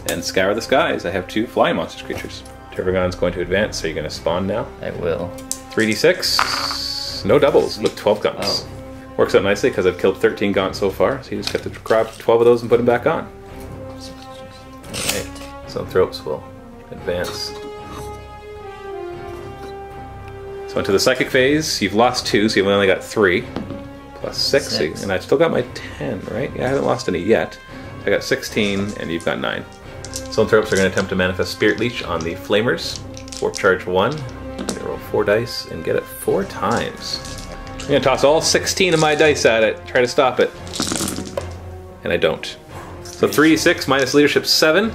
And Scour the Skies, I have 2 flying monstrous creatures. Tervagon's going to advance, so you're going to spawn now. I will. 3d6, no doubles, with 12 gaunts. Oh. Works out nicely because I've killed 13 gaunts so far, so you just got to grab 12 of those and put them back on. Alright, so Thropes will advance. So into the Psychic phase, you've lost 2, so you've only got 3. Plus 6. And I've still got my 10, right? Yeah, I haven't lost any yet. I got 16, and you've got 9. Thropes are going to attempt to manifest Spirit Leech on the Flamers. Warp Charge 1. I'm going to roll 4 dice and get it 4 times. I'm going to toss all 16 of my dice at it, try to stop it. And I don't. So 3d6 minus leadership 7.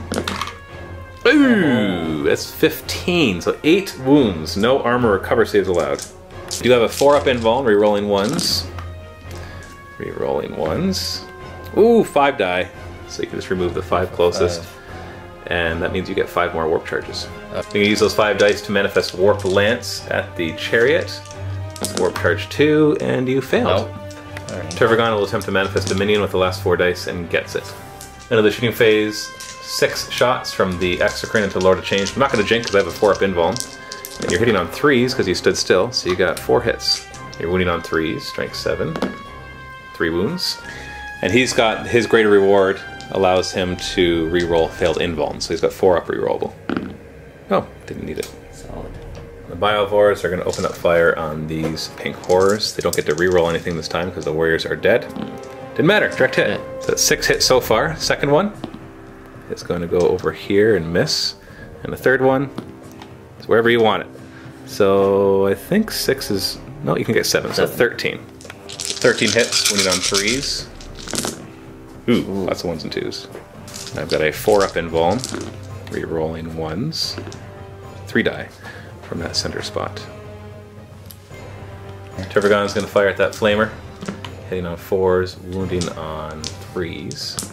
Ooh, that's 15. So 8 wounds, no armor or cover saves allowed. You do have a 4-up invuln, re-rolling 1s. Re-rolling 1s. Ooh, 5 die. So you can just remove the 5 closest. And that means you get 5 more warp charges. You can use those 5 dice to manifest Warp Lance at the Chariot. Warp Charge 2, and you failed. Tervagon will attempt to manifest a minion with the last 4 dice and gets it. Into the shooting phase, 6 shots from the Exocrine into Lord of Change. I'm not going to jinx because I have a 4-up invuln. And you're hitting on 3s because you stood still, so you got 4 hits. You're wounding on 3s, strength 7. 3 wounds. And he's got his greater reward allows him to re-roll failed invuln, so he's got 4-up re-rollable. Oh, didn't need it. Solid. The Biovores are going to open up fire on these Pink Horrors. They don't get to re-roll anything this time because the warriors are dead. Didn't matter, direct hit. Yeah. So that's 6 hits so far. Second one is going to go over here and miss. And the third one is wherever you want it. So I think 6 is... No, you can get 7, so 13. 13 hits, winning on 3s. Ooh, lots of 1s and 2s. I've got a 4-up invuln, re-rolling 1s. 3 die from that center spot. Tervagon's going to fire at that Flamer. hitting on 4s, wounding on 3s.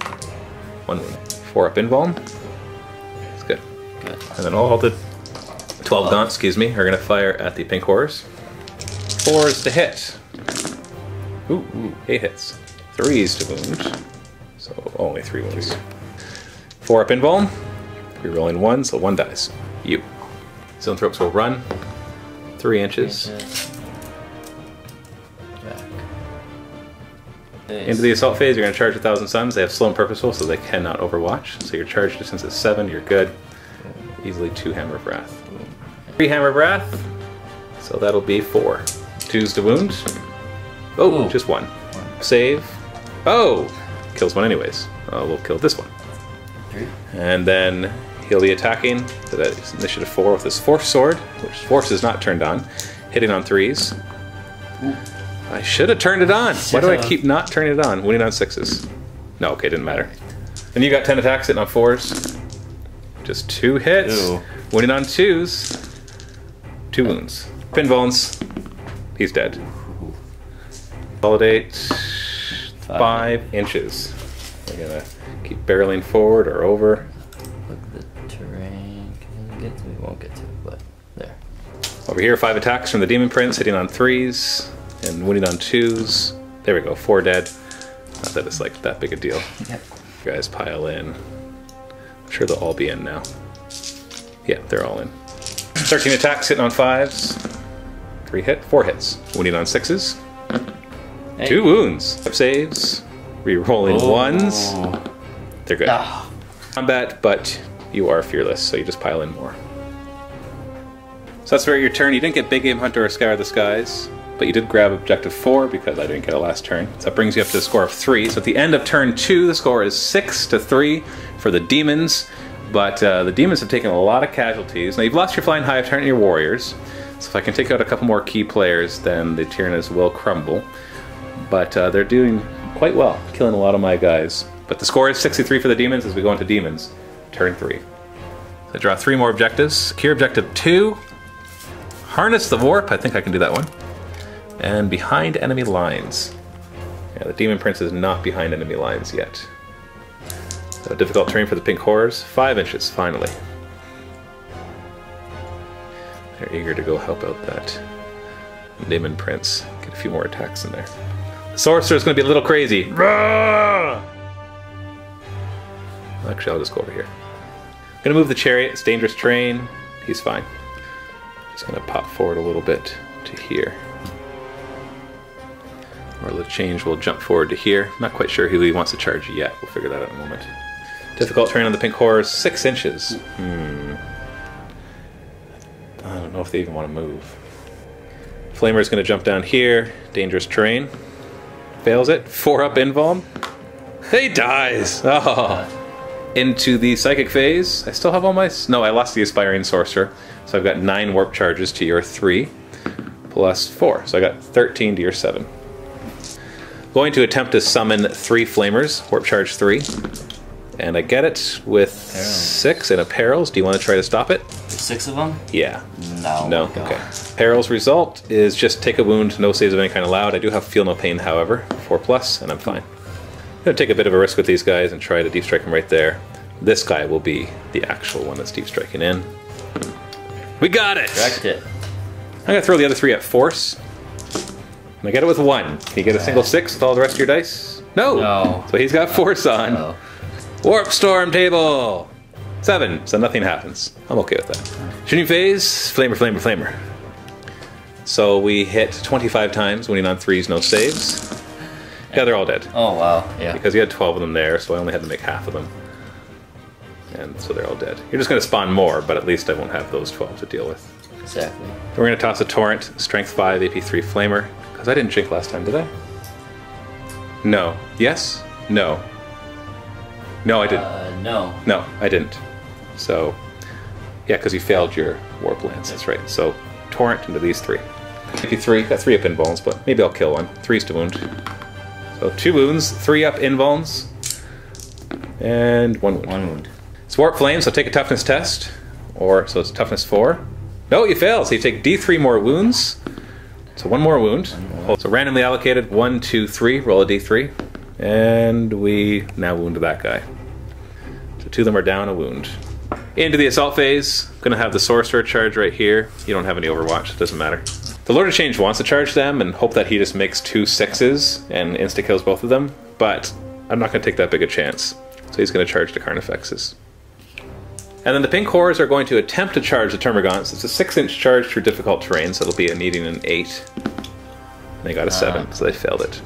1 wound. 4 up invuln. That's good. Good. And then all the 12 gaunts, excuse me, are going to fire at the pink horrors. 4s to hit. Ooh, 8 hits. 3s to wound. So only 3 wounds. 4 up invuln. You're rolling 1, so 1 dies. You. Zoanthropes will run 3 inches. Back. Into the assault phase, you're going to charge 1,000 Suns. They have slow and purposeful, so they cannot overwatch. So your charge distance is 7, you're good. Easily 2 Hammer of Wrath. 3 Hammer of Wrath, so that'll be 4. 2s to wound. Oh, just 1. Save. Oh! Kills 1 anyways. We'll kill this one. 3. And then he'll be attacking. So that is initiative 4 with his Force Sword, which Force is not turned on. Hitting on 3s. Ooh. I should have turned it on. Why do I keep not turning it on? Winning on 6s. No, okay, didn't matter. And you got 10 attacks hitting on 4s. Just 2 hits. Ew. Winning on 2s. 2 wounds. Pinbones. He's dead. Consolidate 5 inches. We're gonna keep barreling forward or over. Look at the terrain. Can we get to it? We won't get to it, but there. Over here, 5 attacks from the Demon Prince, hitting on 3s and winning on 2s. There we go, 4 dead. Not that it's like that big a deal. Yep. You guys pile in. I'm sure they'll all be in now. Yeah, they're all in. 13 attacks, hitting on 5s. 4 hits. Winning on 6s. Hey. 2 wounds. 5 saves. Re-rolling 1s. They're good. Ah. Combat, but you are fearless, so you just pile in more. So that's for your turn. You didn't get Big Game Hunter or Scour the Skies, but you did grab objective 4 because I didn't get a last turn. So that brings you up to a score of 3. So at the end of turn 2, the score is 6-3 for the Demons. But the Demons have taken a lot of casualties. Now you've lost your Flying Hive Turn and your Warriors. So if I can take out a couple more key players, then the Tyranids will crumble. But they're doing quite well, killing a lot of my guys. But the score is 63 for the Demons as we go into Demons. Turn 3. So I draw 3 more objectives. Secure objective 2. Harness the Warp. I think I can do that one. And behind enemy lines. Yeah, the Demon Prince is not behind enemy lines yet. So difficult terrain for the pink horrors. 5 inches, finally. They're eager to go help out that Demon Prince. Get a few more attacks in there. The Sorcerer's going to be a little crazy. Rah! Actually, I'll just go over here. I'm going to move the Chariot. It's dangerous terrain. He's fine. Just going to pop forward a little bit to here. Or the change will jump forward to here. Not quite sure who he wants to charge yet. We'll figure that out in a moment. Difficult terrain on the pink horrors, 6 inches. I don't know if they even want to move. Flamer's going to jump down here. Dangerous terrain. Fails it. 4 up invuln. He dies! Oh. Into the psychic phase. I still have all my... No, I lost the Aspiring Sorcerer. So I've got 9 warp charges to your 3. Plus 4. So I got 13 to your 7. Going to attempt to summon 3 Flamers. Warp charge 3. And I get it with 6 in a Perils. Do you want to try to stop it? 6 of them? Yeah. No. No? Okay. Perils result is just take a wound, no saves of any kind allowed. I do have Feel No Pain, however, 4+, and I'm fine. I'm going to take a bit of a risk with these guys and try to deep strike them right there. This guy will be the actual one that's deep striking in. We got it! Correct it. I'm going to throw the other 3 at force. And I get it with 1. Can you get a single 6 with all the rest of your dice? No! No. So he's got force on. Oh. Warp Storm table! 7, so nothing happens. I'm okay with that. Shooting phase, Flamer, Flamer, Flamer. So we hit 25 times, winning on 3s, no saves. Yeah, they're all dead. Oh, wow. Yeah. Because you had 12 of them there, so I only had to make half of them. And so they're all dead. You're just going to spawn more, but at least I won't have those 12 to deal with. Exactly. We're going to toss a Torrent, Strength 5, AP 3 Flamer. Because I didn't jink last time, did I? No. Yes? No. No, I didn't. No. No, I didn't. So, yeah, because you failed your Warp Lance, that's right. So, Torrent into these 3. AP 3, got 3 up invulns, but maybe I'll kill one. 3's to wound. So 2 wounds, 3 up invulns, and 1 wound. 1 wound. It's Warp Flame, so take a toughness test. Or, so it's toughness 4. No, you fail, so you take D3 more wounds So one more wound. So randomly allocated, 1, 2, 3, roll a d3. And we now wound that guy. So 2 of them are down, a wound. Into the assault phase, gonna have the sorcerer charge right here. You don't have any overwatch, it doesn't matter. The Lord of Change wants to charge them and hope that he just makes 2 6s and insta-kills both of them, but I'm not gonna take that big a chance. So he's gonna charge the Carnifexes. And then the pink horrors are going to attempt to charge the Termagants. It's a 6-inch charge through difficult terrain, so it'll be needing an 8. And they got a 7, so they failed it. So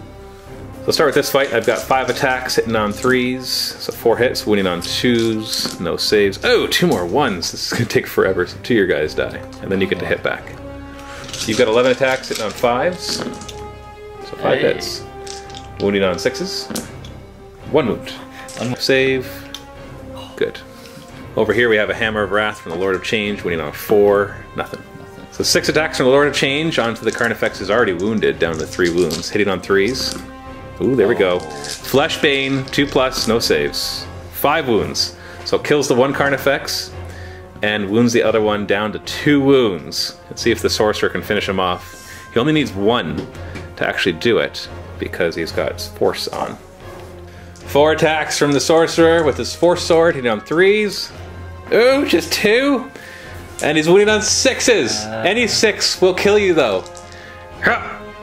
let's start with this fight. I've got 5 attacks, hitting on 3s, so 4 hits, wounding on 2s, no saves. Oh, 2 more 1s. This is going to take forever, so 2 of your guys die. And then you get to hit back. You've got 11 attacks, hitting on 5s, so 5 hits. Wounding on 6s. 1 wound. Save. Good. Over here we have a Hammer of Wrath from the Lord of Change, winning on 4, nothing. So 6 attacks from the Lord of Change onto the Carnifexes already wounded, down to 3 wounds, hitting on 3s. Ooh, there we go. Flesh Bane, 2+, no saves. 5 wounds. So it kills the one Carnifex and wounds the other one down to 2 wounds. Let's see if the Sorcerer can finish him off. He only needs 1 to actually do it because he's got Force on. 4 attacks from the Sorcerer with his Force Sword, hitting on 3s. Ooh, just 2. And he's wounding on 6s. Any 6 will kill you though.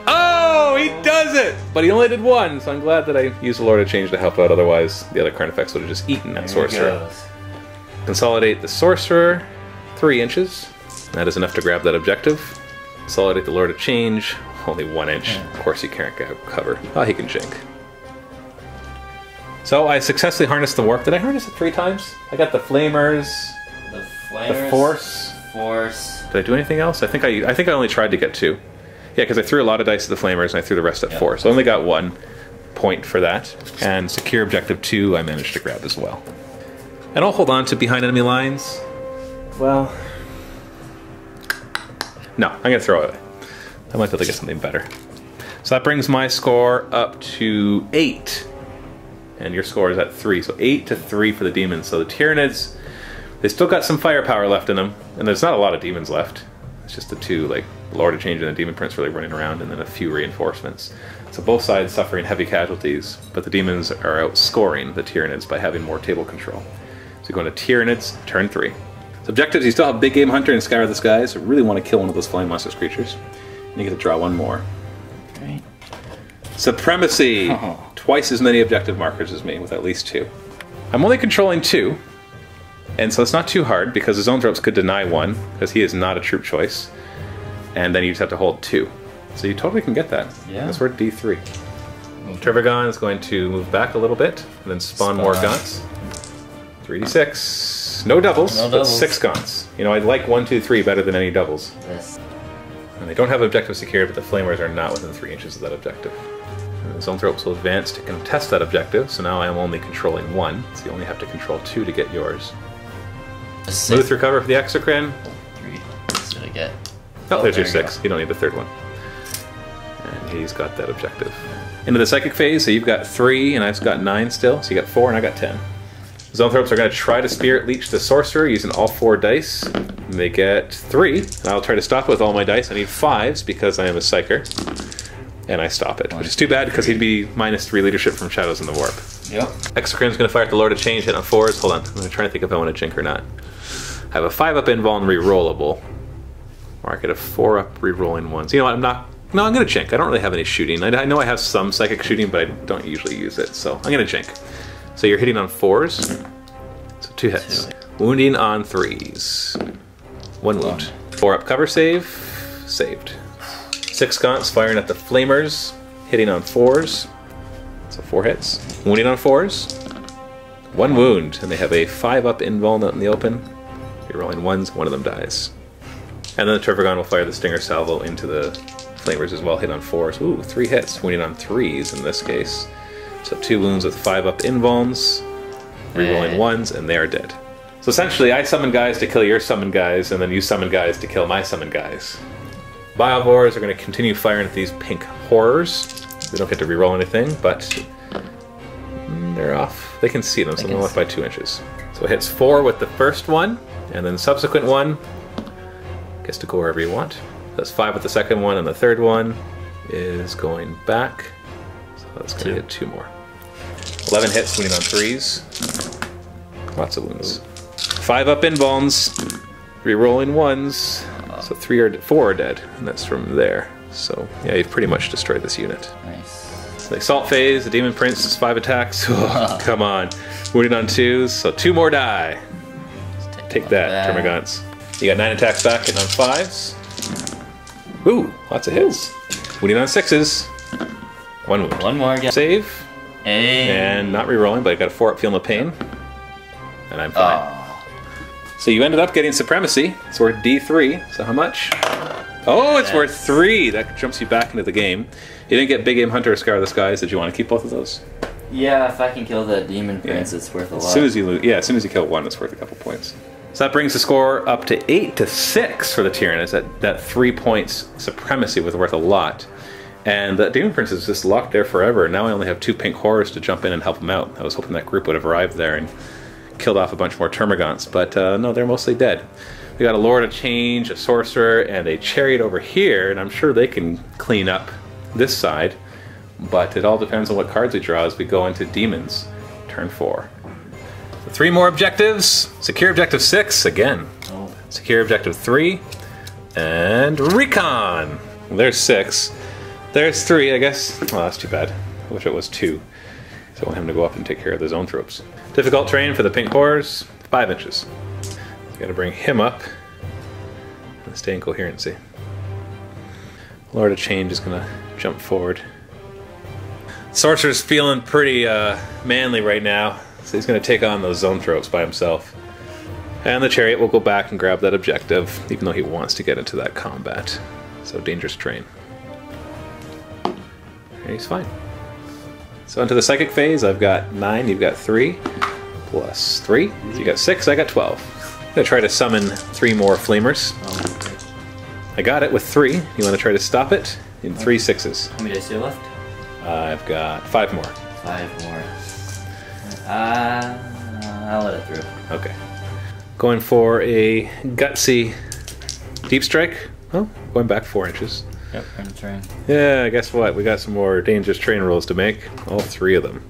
Oh, he does it! But he only did 1, so I'm glad that I used the Lord of Change to help out, otherwise the other Carnifex would have just eaten that Sorcerer. Consolidate the Sorcerer, 3 inches. That is enough to grab that objective. Consolidate the Lord of Change, only 1 inch. Of course he can't get cover. Oh, he can jink. So I successfully harnessed the warp. Did I harness it 3 times? I got the flamers, the force. Did I do anything else? I think I only tried to get 2. Yeah, because I threw a lot of dice at the flamers and I threw the rest at 4. So I only got 1 point for that. And secure objective 2 I managed to grab as well. And I'll hold on to behind enemy lines. Well, no, I'm gonna throw it away. I might be able to get something better. So that brings my score up to 8. And your score is at 3, so 8 to 3 for the Demons. So the Tyranids, they still got some firepower left in them, and there's not a lot of Demons left. It's just the 2, like Lord of Change and the Demon Prince really running around, and then a few reinforcements. So both sides suffering heavy casualties, but the Demons are outscoring the Tyranids by having more table control. So going to Tyranids, turn 3. So objectives, you still have Big Game Hunter and Scour the Skies, so really want to kill one of those Flying Monsters creatures. And you get to draw 1 more. Great. Supremacy! Oh. Twice as many objective markers as me, with at least 2. I'm only controlling 2, and so it's not too hard, because his own tropes could deny 1, because he is not a troop choice. And then you just have to hold 2. So you totally can get that. Yeah. That's worth D3. Turbogon is going to move back a little bit, and then spawn more Gaunts. 3d6. No doubles, but 6 Gaunts. You know, I like 1, 2, 3 better than any doubles. Yes. And they don't have objective secured, but the Flamers are not within 3 inches of that objective. Zoanthropes will advance to contest that objective, so now I am only controlling 1, so you only have to control 2 to get yours. Smooth recover for the Exocrine. 3. That's what I get. Oh, there's your 6. You don't need the 3rd one. And he's got that objective. Into the Psychic phase, so you've got 3, and I've got 9 still, so you got 4, and I got 10. Zoanthropes are going to try to Spirit Leech the Sorcerer using all 4 dice. And they get 3, and I'll try to stop it with all my dice. I need 5s because I am a Psyker. And I stop it, which is too bad because he'd be -3 leadership from Shadows in the Warp. Yep. Exocrine's going to fire at the Lord of Change, hit on 4s. Hold on, I'm going to try to think if I want to jink or not. I have a 5-up invuln rerollable. Or I get a 4-up rerolling ones. You know what, no, I'm going to jink. I don't really have any shooting. I know I have some psychic shooting, but I don't usually use it, so I'm going to jink. So you're hitting on 4s. So 2 hits. 2. Wounding on 3s. 1 wound. 4-up cover save. Saved. 6 Gaunts firing at the Flamers, hitting on 4s. So 4 hits. Wounding on 4s. 1 wound, and they have a 5-up invuln out in the open. You're rolling 1s, 1 of them dies. And then the Turbogon will fire the Stinger Salvo into the Flamers as well, hit on 4s. Ooh, 3 hits, wounding on 3s in this case. So 2 wounds with 5-up invulns, rerolling 1s, and they are dead. So essentially, I summon guys to kill your summon guys, and then you summon guys to kill my summon guys. Biovores are going to continue firing at these pink horrors. They don't get to reroll anything, but they're off. They can see them, so they're off by 2 inches. So it hits 4 with the first one, and then the subsequent one gets to go wherever you want. That's 5 with the second one, and the third one is going back. So that's going to get 2 more. 11 hits, wounding on 3s. Lots of wounds. 5 up in bones. Rerolling 1s. So 4 are dead, and that's from there. So yeah, you've pretty much destroyed this unit. Nice. The Assault Phase, the Demon Prince is 5 attacks. Oh, come on. Wounding on 2s, so 2 more die. Take that, Termagants. You got 9 attacks back and on 5s. Ooh, lots of hits. Wounding on 6s. 1 wound. 1 more. Save. Hey. And not rerolling, but I got a 4 up feeling the pain. And I'm fine. So you ended up getting Supremacy. It's worth D3. So how much? Oh, it's worth 3. That jumps you back into the game. You didn't get Big Game Hunter or Scar of the Skies. Did you want to keep both of those? Yeah, if I can kill the Demon Prince, it's worth a lot. As soon as you lose, as soon as you kill 1, it's worth a couple points. So that brings the score up to 8-6 for the Tyranids. That 3 points Supremacy was worth a lot. And the Demon Prince is just locked there forever. Now I only have 2 pink horrors to jump in and help them out. I was hoping that group would have arrived there and killed off a bunch more Termagants, but no, they're mostly dead. We got a Lord of Change, a Sorcerer, and a Chariot over here, and I'm sure they can clean up this side, but it all depends on what cards we draw as we go into Demons, turn 4. So 3 more objectives. Secure Objective 6, again. Secure Objective 3, and Recon. Well, there's 6. There's 3, I guess. Well, that's too bad. I wish it was 2. So I want him to go up and take care of the zone tropes. Difficult terrain for the pink horrors, 5 inches. Gotta bring him up and stay in coherency. Lord of Change is gonna jump forward. Sorcerer's feeling pretty manly right now, so he's gonna take on those zone tropes by himself. And the Chariot will go back and grab that objective, even though he wants to get into that combat. So dangerous terrain. And he's fine. So into the Psychic Phase, I've got 9, you've got 3, plus 3. So you got 6, I got 12. I'm gonna try to summon 3 more Flamers. I got it with 3. You wanna try to stop it? In 3 6s. How many dice do you have left? I've got 5 more. 5 more. I'll let it through. Okay. Going for a gutsy Deep Strike. Oh, going back 4 inches. Yep, run the terrain. Yeah, guess what? We got some more dangerous terrain rolls to make. All 3 of them.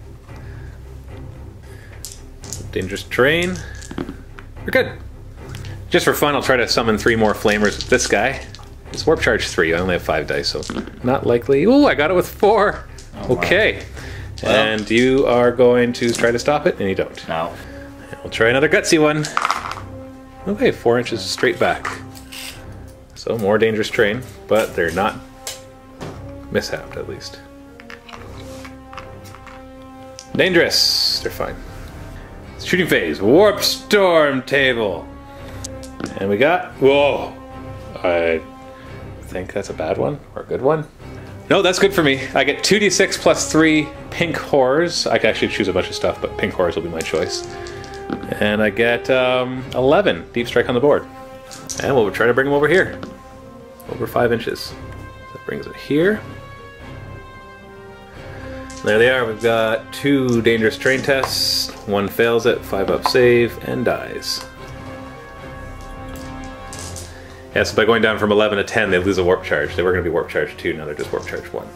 Dangerous terrain. We're good. Just for fun, I'll try to summon 3 more Flamers with this guy. It's Warp Charge 3. I only have 5 dice, so not likely. Ooh, I got it with 4. Oh, okay. Wow. Well, and you are going to try to stop it, and you don't. No. We'll try another gutsy one. Okay, 4 inches straight back. So more dangerous terrain, but they're not mishapped at least. Dangerous. They're fine. Shooting Phase. Warp Storm Table. And we got... Whoa. I think that's a bad one or a good one. No, that's good for me. I get 2d6 plus 3 pink horrors. I can actually choose a bunch of stuff, but pink horrors will be my choice. And I get 11 Deep Strike on the board. And we'll try to bring them over here. Over 5 inches. So that brings it here. There they are. We've got 2 dangerous terrain tests. 1 fails it, 5 up save, and dies. Yeah, so by going down from 11 to 10, they lose a warp charge. They were going to be warp charge 2, now they're just warp charge 1.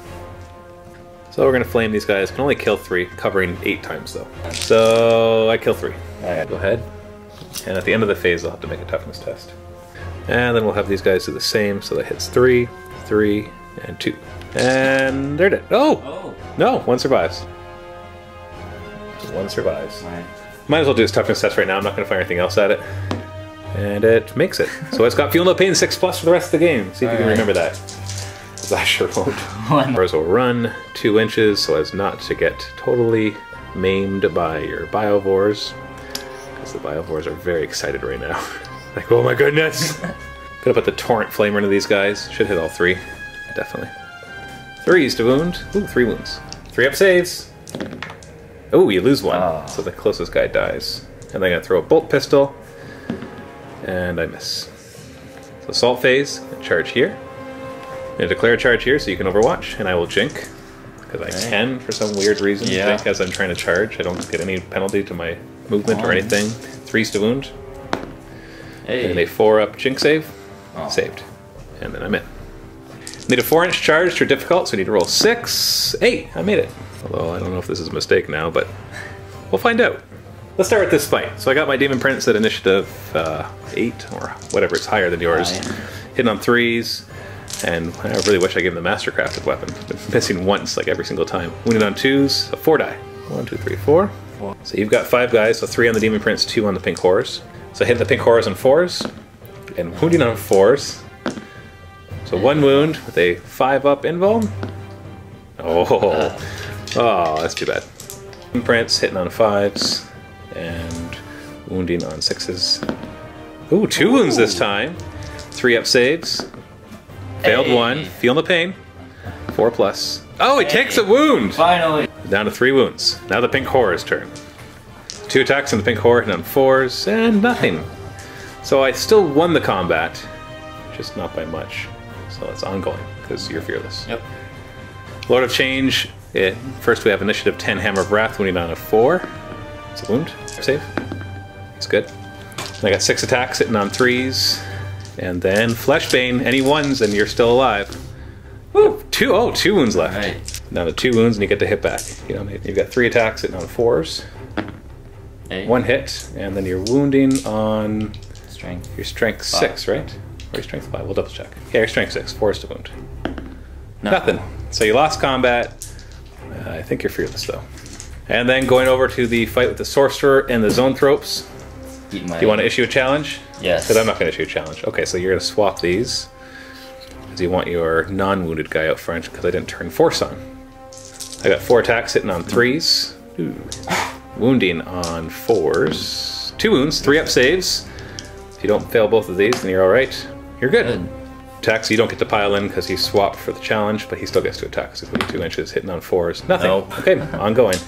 So we're going to flame these guys. Can only kill 3, covering 8 times though. So I kill 3. Alright, go ahead. And at the end of the phase, I'll have to make a toughness test. And then we'll have these guys do the same. So that hits 3, 3, and 2. And they're dead. Oh! No, 1 survives. 1 survives. Right. Might as well do this toughness test right now. I'm not going to fire anything else at it. And it makes it. So it's got Feel No Pain 6+ for the rest of the game. See if you can remember that. Because I sure won't. Horrors will run 2 inches so as not to get totally maimed by your Biovores. Because the Biovores are very excited right now. Like, oh my goodness! Gonna put the Torrent Flamer into these guys. Should hit all 3. Definitely. 3s to wound. Ooh, 3 wounds. 3 up saves. Oh, you lose 1. So the closest guy dies. And then I'm gonna throw a Bolt Pistol. And I miss. So Assault Phase, charge here. I'm gonna declare a charge here so you can Overwatch, and I will Jink. Because I can, for some weird reason, Jink as I'm trying to charge. I don't get any penalty to my movement or anything. 3s to wound. Hey. And a 4 up Jink save. Saved. And then I'm in. Need a 4-inch charge to difficult, so we need to roll 6. 8, I made it. Although I don't know if this is a mistake now, but we'll find out. Let's start with this fight. So I got my Demon Prince at initiative 8, or whatever, it's higher than yours. Hitting on 3s, and I really wish I gave him the Mastercrafted weapon. Been missing once, like every single time. Wounded on 2s, a 4 die. 1, 2, 3, 4. So you've got 5 guys, so 3 on the Demon Prince, 2 on the Pink Horrors. So I hit the Pink Horrors on 4s, and wounding on 4s. So 1 wound with a 5-up invuln. Oh, that's too bad. Demon Prince hitting on 5s, and wounding on 6s. Ooh, 2 wounds this time. 3-up saves. Failed 1, feeling the pain. 4+. Oh, he takes a wound! Finally! Down to 3 wounds. Now the Pink Horror's turn. 2 attacks on the Pink Horror, hitting on 4s, and nothing. So I still won the combat, just not by much. So it's ongoing, because you're fearless. Yep. Lord of Change. First we have initiative 10, Hammer of Wrath, wounding on a 4. It's a wound. Save. It's good. I got 6 attacks, hitting on 3s. And then Fleshbane, any 1s, and you're still alive. Woo! 2 wounds left. Right. Now the 2 wounds, and you get to hit back. You've got 3 attacks, hitting on 4s. 1 hit, and then you're wounding on Strength. Your strength 6, right? Or your strength 5, we'll double check. Yeah, your strength 6, 4 is to wound. Nothing. So you lost combat. I think you're fearless though. And then going over to the fight with the Sorcerer and the Zoanthropes. Do you want to issue a challenge? Yes. Because I'm not going to issue a challenge. Okay, so you're going to swap these. Because you want your non-wounded guy out front, because I didn't turn Force on. I got 4 attacks hitting on 3s. Ooh. Wounding on 4s. 2 wounds, 3-up saves. If you don't fail both of these, then you're alright. You're good. Attacks, you don't get to pile in because he swapped for the challenge, but he still gets to attack. So 2 inches, hitting on 4s. Nothing. Nope. Okay, ongoing.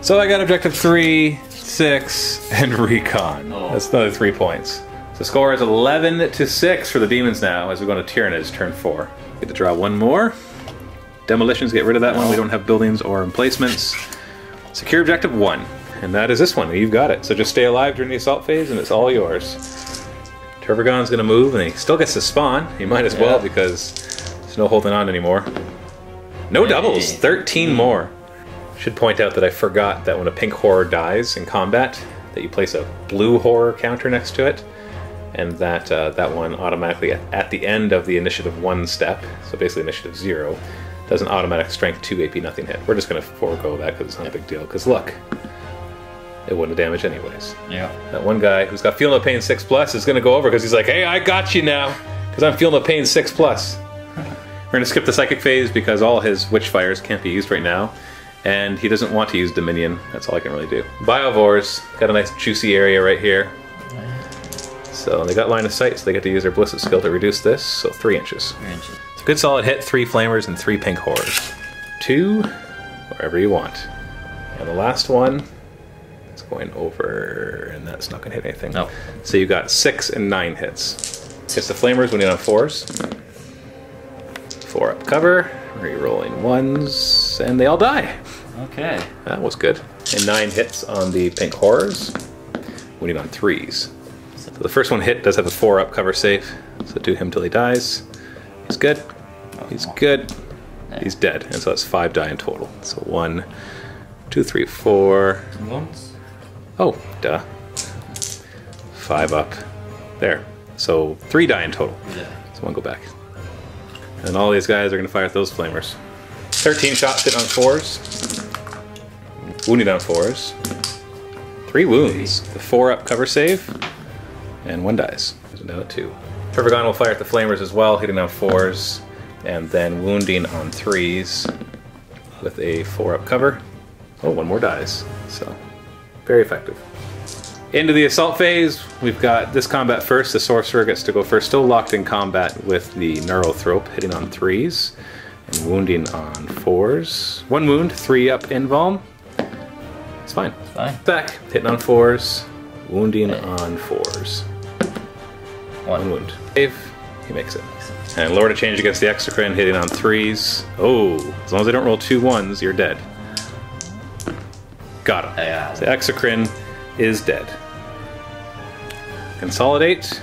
So I got objective 3, 6, and Recon. That's another 3 points. So score is 11-6 for the Demons now as we go to Tyranids turn 4. Get to draw 1 more. Demolitions, get rid of that one. We don't have buildings or emplacements. Secure objective 1. And that is this one. You've got it. So just stay alive during the assault phase and it's all yours. Turbogon's going to move and he still gets to spawn. He might as well because there's no holding on anymore. No doubles. 13 more. Should point out that I forgot that when a Pink Horror dies in combat, that you place a blue Horror counter next to it, and that that one automatically at the end of the initiative 1 step, so basically initiative 0, does an automatic strength 2 AP nothing hit. We're just going to forego that because it's not a big deal. Because look, it wouldn't have damaged anyways. Yeah. That one guy who's got Feeling the Pain 6+ is going to go over because he's like, hey, I got you now because I'm feeling the pain 6+. We're going to skip the psychic phase because all his Witchfires can't be used right now. And he doesn't want to use Dominion. That's all I can really do. Biovores, got a nice juicy area right here. So they got line of sight, so they get to use their Ballistic skill to reduce this, so 3 inches. 3 inches. It's a good solid hit, 3 Flamers and 3 Pink Horrors. 2, wherever you want. And the last one is going over, and that's not going to hit anything. No. So you got 6 and 9 hits. Hits the Flamers when you on 4s. 4 up cover, re-rolling 1s, and they all die. Okay. That was good. And 9 hits on the Pink Horrors, winning on 3s. So the first one hit does have a 4 up cover save, so do him till he dies. He's good. He's good. He's dead, and so that's 5 die in total. So 1, 2, 3, 4. Once. Oh, duh. 5 up. There. So 3 die in total. Yeah. So 1 go back. And all these guys are going to fire at those Flamers. 13 shots hit on 4s. Wounded on 4s. 3 wounds. The 4 up cover save. And 1 dies. There's down at 2. Turbogon will fire at the Flamers as well, hitting on 4s. And then wounding on 3s with a 4 up cover. Oh, 1 more dies. So, very effective. Into the assault phase, we've got this combat first. The Sorcerer gets to go first, still locked in combat with the Neurothrope, hitting on 3s and wounding on 4s. 1 wound, 3 up invuln. It's fine. It's fine. Back, hitting on 4s, wounding on 4s. 1 wound. Save, he makes it. And Lord of Change against the Exocrine, hitting on 3s. Oh, as long as they don't roll 2 1s, you're dead. Got him. Yeah. The Exocrine is dead. Consolidate,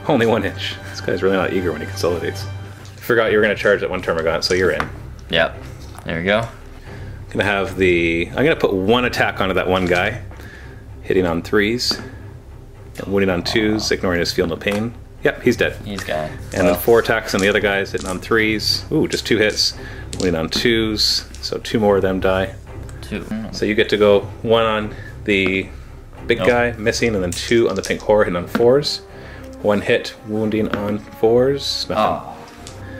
only 1 inch. This guy's really not eager when he consolidates. Forgot you were going to charge that one Termagant, so you're in. Yep. There we go. Gonna have the. I'm gonna put one attack onto that one guy, hitting on 3s, and wounding on 2s, ignoring his feel no pain. Yep, he's dead. He's gone. And then 4 attacks on the other guys, hitting on 3s. Ooh, just 2 hits, wounding on 2s. So 2 more of them die. 2. So you get to go 1 on the big guy, missing, and then 2 on the pink horror, hitting on 4s. 1 hit, wounding on 4s. Nothing.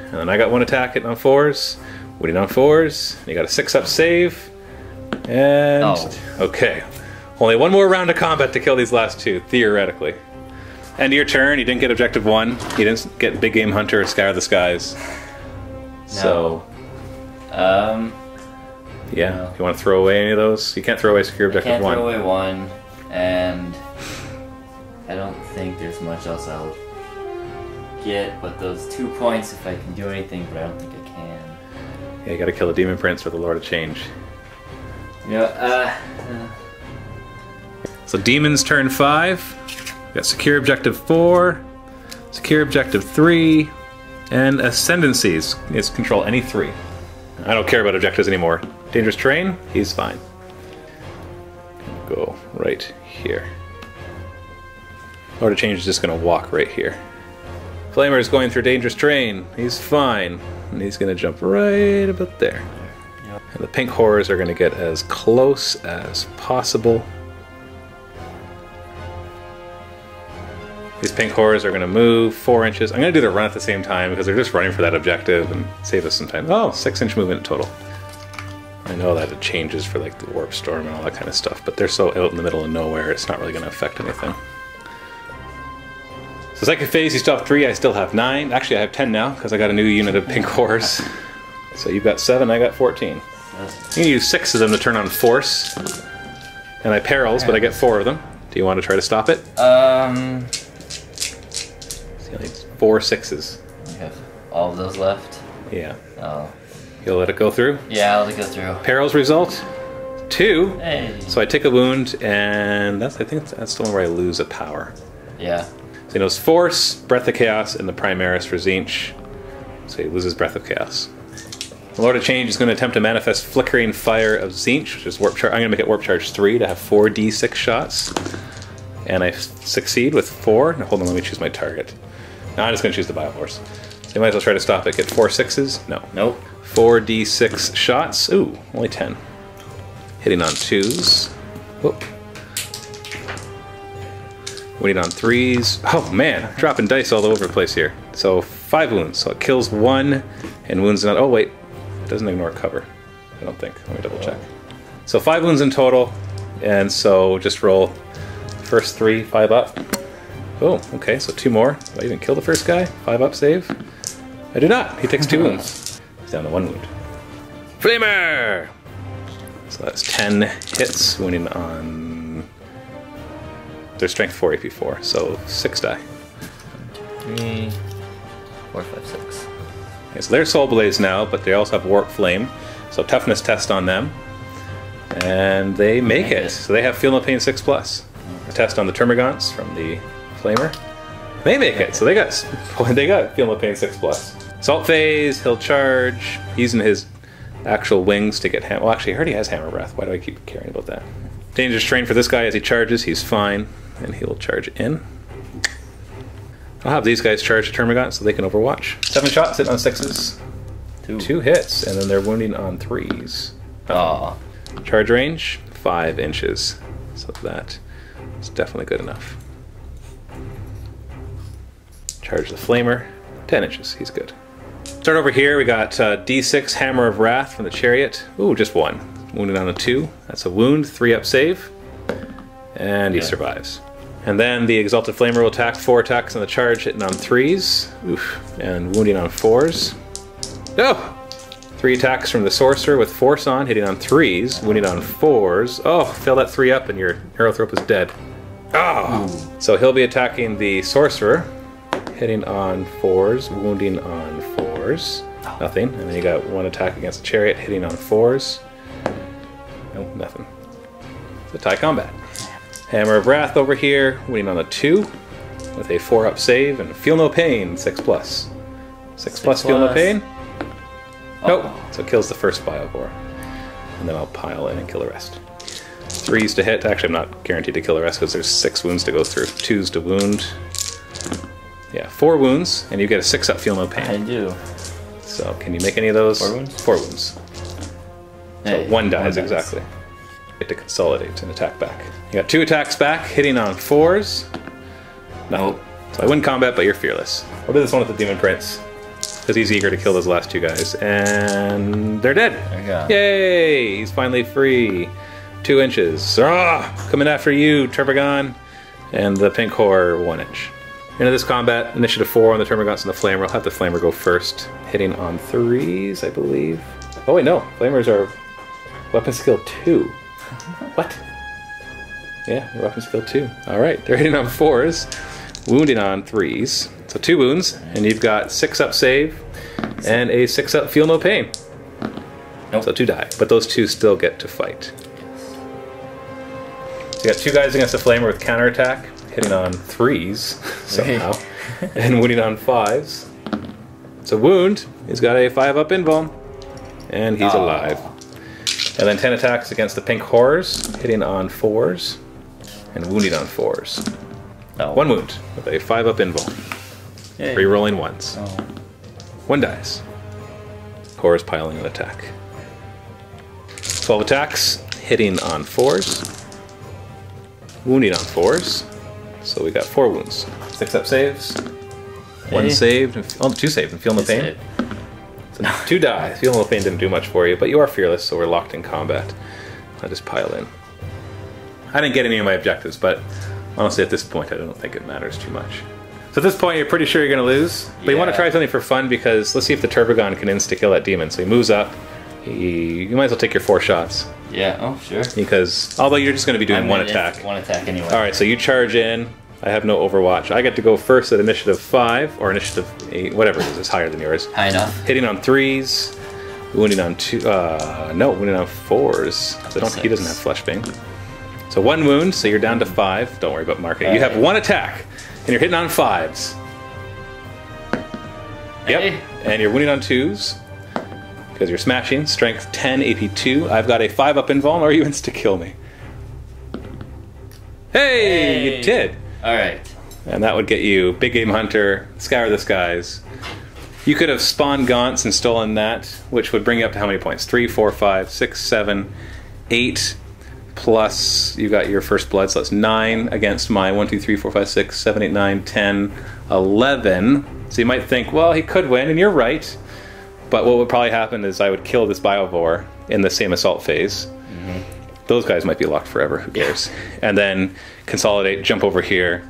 And then I got 1 attack, hitting on 4s. Wounding on 4s. You got a 6-up save. And okay. Only 1 more round of combat to kill these last 2, theoretically. End of your turn, you didn't get objective 1. You didn't get Big Game Hunter or Scour the Skies. No. So yeah, no. if you want to throw away any of those, you can't throw away secure objective 1. I can't throw away 1, and I don't think there's much else I'll get but those 2 points if I can do anything, but I don't think I can. Yeah, you gotta kill the Demon Prince or the Lord of Change. Yeah, So Demons turn 5. We got secure objective 4, secure objective 3, and Ascendancies. It's control any 3. I don't care about objectives anymore. Dangerous terrain, he's fine. Go right here. Lord of Change is just gonna walk right here. Flamer is going through dangerous terrain. He's fine. And he's going to jump right about there. Yep. And the pink horrors are going to get as close as possible. These pink horrors are going to move 4 inches. I'm going to do the run at the same time because they're just running for that objective and save us some time. Oh, 6-inch movement total. I know that it changes for like the warp storm and all that kind of stuff, but they're so out in the middle of nowhere, it's not really going to affect anything. So second phase, you still have 3, I still have 9. Actually, I have 10 now, because I got a new unit of pink horrors. So you've got 7, I got 14. You can use 6 of them to turn on Force. And I perils, but I get 4 of them. Do you want to try to stop it? See, only 4 6s. You have all of those left? Yeah. Oh. You'll let it go through? Yeah, I'll let it go through. Perils result? 2. Hey. So I take a wound, and I think that's the one where I lose a power. Yeah. So he knows Force, Breath of Chaos, and the Primaris for Tzeentch. So he loses Breath of Chaos. The Lord of Change is going to attempt to manifest Flickering Fire of Tzeentch, which is Warp Charge. I'm going to make it Warp Charge 3 to have 4d6 shots. And I succeed with 4. Now hold on, let me choose my target. Now I'm just going to choose the Bioforce. So you might as well try to stop it. Get 4 6s? No. Nope. 4d6 shots. Ooh, only 10. Hitting on 2s. Whoop. Wounding on 3s. Oh man, dropping dice all over the place here. So 5 wounds. So it kills 1 and wounds another. Oh wait, it doesn't ignore cover. I don't think. Let me double check. So 5 wounds in total, and so just roll first 3, 5 up. Oh, okay, so 2 more. Do I even kill the first guy? 5 up save? I do not. He takes 2 wounds. He's down to 1 wound. Flamer! So that's 10 hits, wounding on. Their strength 4, AP 4, so 6 die. 3, 4, 5, 6. Okay, so they're Soul Blaze now, but they also have Warp Flame, so toughness test on them, and they make it. So they have Feel No Pain 6+. A test on the Termagants from the Flamer. They make it, so they got Feel No Pain 6+. Salt Phase, he'll charge, using his actual wings to get well, actually, I heard he has Hammer Breath. Why do I keep caring about that? Dangerous terrain for this guy as he charges. He's fine, and he will charge in. I'll have these guys charge the Termagant so they can overwatch. 7 shots, hitting on 6s. 2 hits, and then they're wounding on 3s. Aw. Charge range, 5 inches. So that is definitely good enough. Charge the Flamer, 10 inches. He's good. Start over here. We got D6 Hammer of Wrath from the Chariot. Ooh, just 1. Wounded on a 2. That's a wound, 3-up save. And he survives. And then the Exalted Flamer will attack 4 attacks on the charge, hitting on 3s. Oof. And wounding on 4s. Oh! 3 attacks from the Sorcerer with Force on, hitting on 3s, wounding on 4s. Oh, fail that 3 up and your Aerothrope is dead. Oh! So he'll be attacking the Sorcerer, hitting on 4s, wounding on 4s. Nothing. And then you got 1 attack against the Chariot, hitting on 4s. Nope, nothing. So tie combat. Hammer of Wrath over here, winning on a 2 with a 4-up save and Feel No Pain 6+. 6 plus feel no pain. Oh. Nope. So it kills the first Biovore. And then I'll pile in and kill the rest. 3s to hit. Actually, I'm not guaranteed to kill the rest because there's 6 wounds to go through. 2s to wound. Yeah, 4 wounds, and you get a 6-up feel no pain. I do. So can you make any of those? 4 wounds? 4 wounds. Hey, So 1 dies, one dies. exactly. Get to consolidate and attack back. You got 2 attacks back, hitting on 4s. No. So I win combat, but you're fearless. We'll do this one with the Demon Prince. Because he's eager to kill those last 2 guys. And they're dead. There you go. Yay! He's finally free. 2 inches. Ah! Coming after you, Termagant. And the pink horror 1 inch. Into this combat, initiative 4 on the Termagants and the Flamer. I'll have the Flamer go first. Hitting on 3s, I believe. Oh wait, no. Flamers are weapon skill 2. What? Yeah, weapon skill 2. Alright, they're hitting on 4s. Wounding on 3s. So 2 wounds, and you've got 6-up save and a 6-up feel no pain. Nope. So 2 die, but those 2 still get to fight. So you got 2 guys against the Flamer with counterattack, hitting on 3s somehow, and wounding on 5s. So wound, he's got a 5-up invuln, and he's alive. And then 10 attacks against the pink horrors, hitting on 4s, and wounding on 4s. No. 1 wound with a 5-up invuln. Yay. Rerolling 1s. Oh. 1 dies. Horrors piling an attack. 12 attacks, hitting on 4s. Wounding on 4s. So we got 4 wounds. 6-up saves. 1 Hey. saved. Oh, 2 saved and feel no pain. So 2 die. Feel no pain didn't do much for you, but you are fearless, so we're locked in combat. I'll just pile in. I didn't get any of my objectives, but honestly at this point I don't think it matters too much. So at this point you're pretty sure you're going to lose, but you want to try something for fun because let's see if the Termagant can insta-kill that demon. So he moves up. You might as well take your 4 shots. Yeah, oh, sure. Because, although you're just going to be doing I mean, 1 attack. 1 attack anyway. Alright, so you charge in. I have no Overwatch. I get to go first at initiative 5, or initiative 8, whatever it is. It's higher than yours. High enough. Hitting on 3s, wounding on 2, no, wounding on 4s. So he doesn't have Fleshbane. So 1 wound, so you're down to 5. Don't worry about marking. You have 1 attack, and you're hitting on 5s. Yep, Hey. and you're wounding on 2s. Because you're smashing. Strength 10, AP 2. I've got a 5-up invuln, or you insta-kill me. Hey, you did. Alright. And that would get you Big Game Hunter, Scour the Skies. You could have spawned Gaunts and stolen that, which would bring you up to how many points? 3, 4, 5, 6, 7, 8, plus you got your first blood, so that's 9 against my 1, 2, 3, 4, 5, 6, 7, 8, 9, 10, 11. So you might think, well, he could win, and you're right. But what would probably happen is I would kill this Biovore in the same assault phase. Those guys might be locked forever, who cares? And then consolidate, jump over here,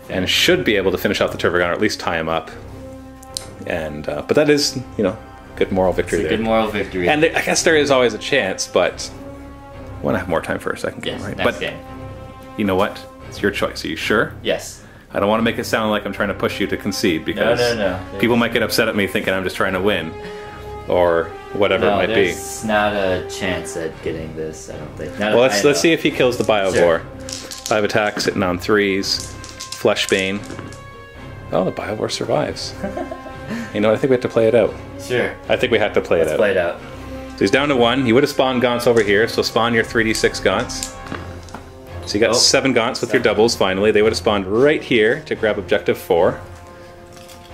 and should be able to finish off the Termagant, or at least tie him up. And but that is, you know, good moral victory It's a there. good moral victory. And I guess there is always a chance, but I want to have more time for a second game, yes, right? next But game. you know what? It's your choice. Are you sure? Yes. I don't want to make it sound like I'm trying to push you to concede, because no. people might get upset at me thinking I'm just trying to win, or whatever it might be. There's not a chance at getting this, I don't think. Well, let's see if he kills the Biovore. Sure. 5 attacks, hitting on 3s. Fleshbane. Oh, the Biovore survives. You know, I think we have to play it out. Sure. I think we have to play it Let's out. play it out. So he's down to 1. He would have spawned Gaunts over here, so spawn your 3d6 Gaunts. So you got 7 Gaunts with your doubles finally. They would have spawned right here to grab objective 4.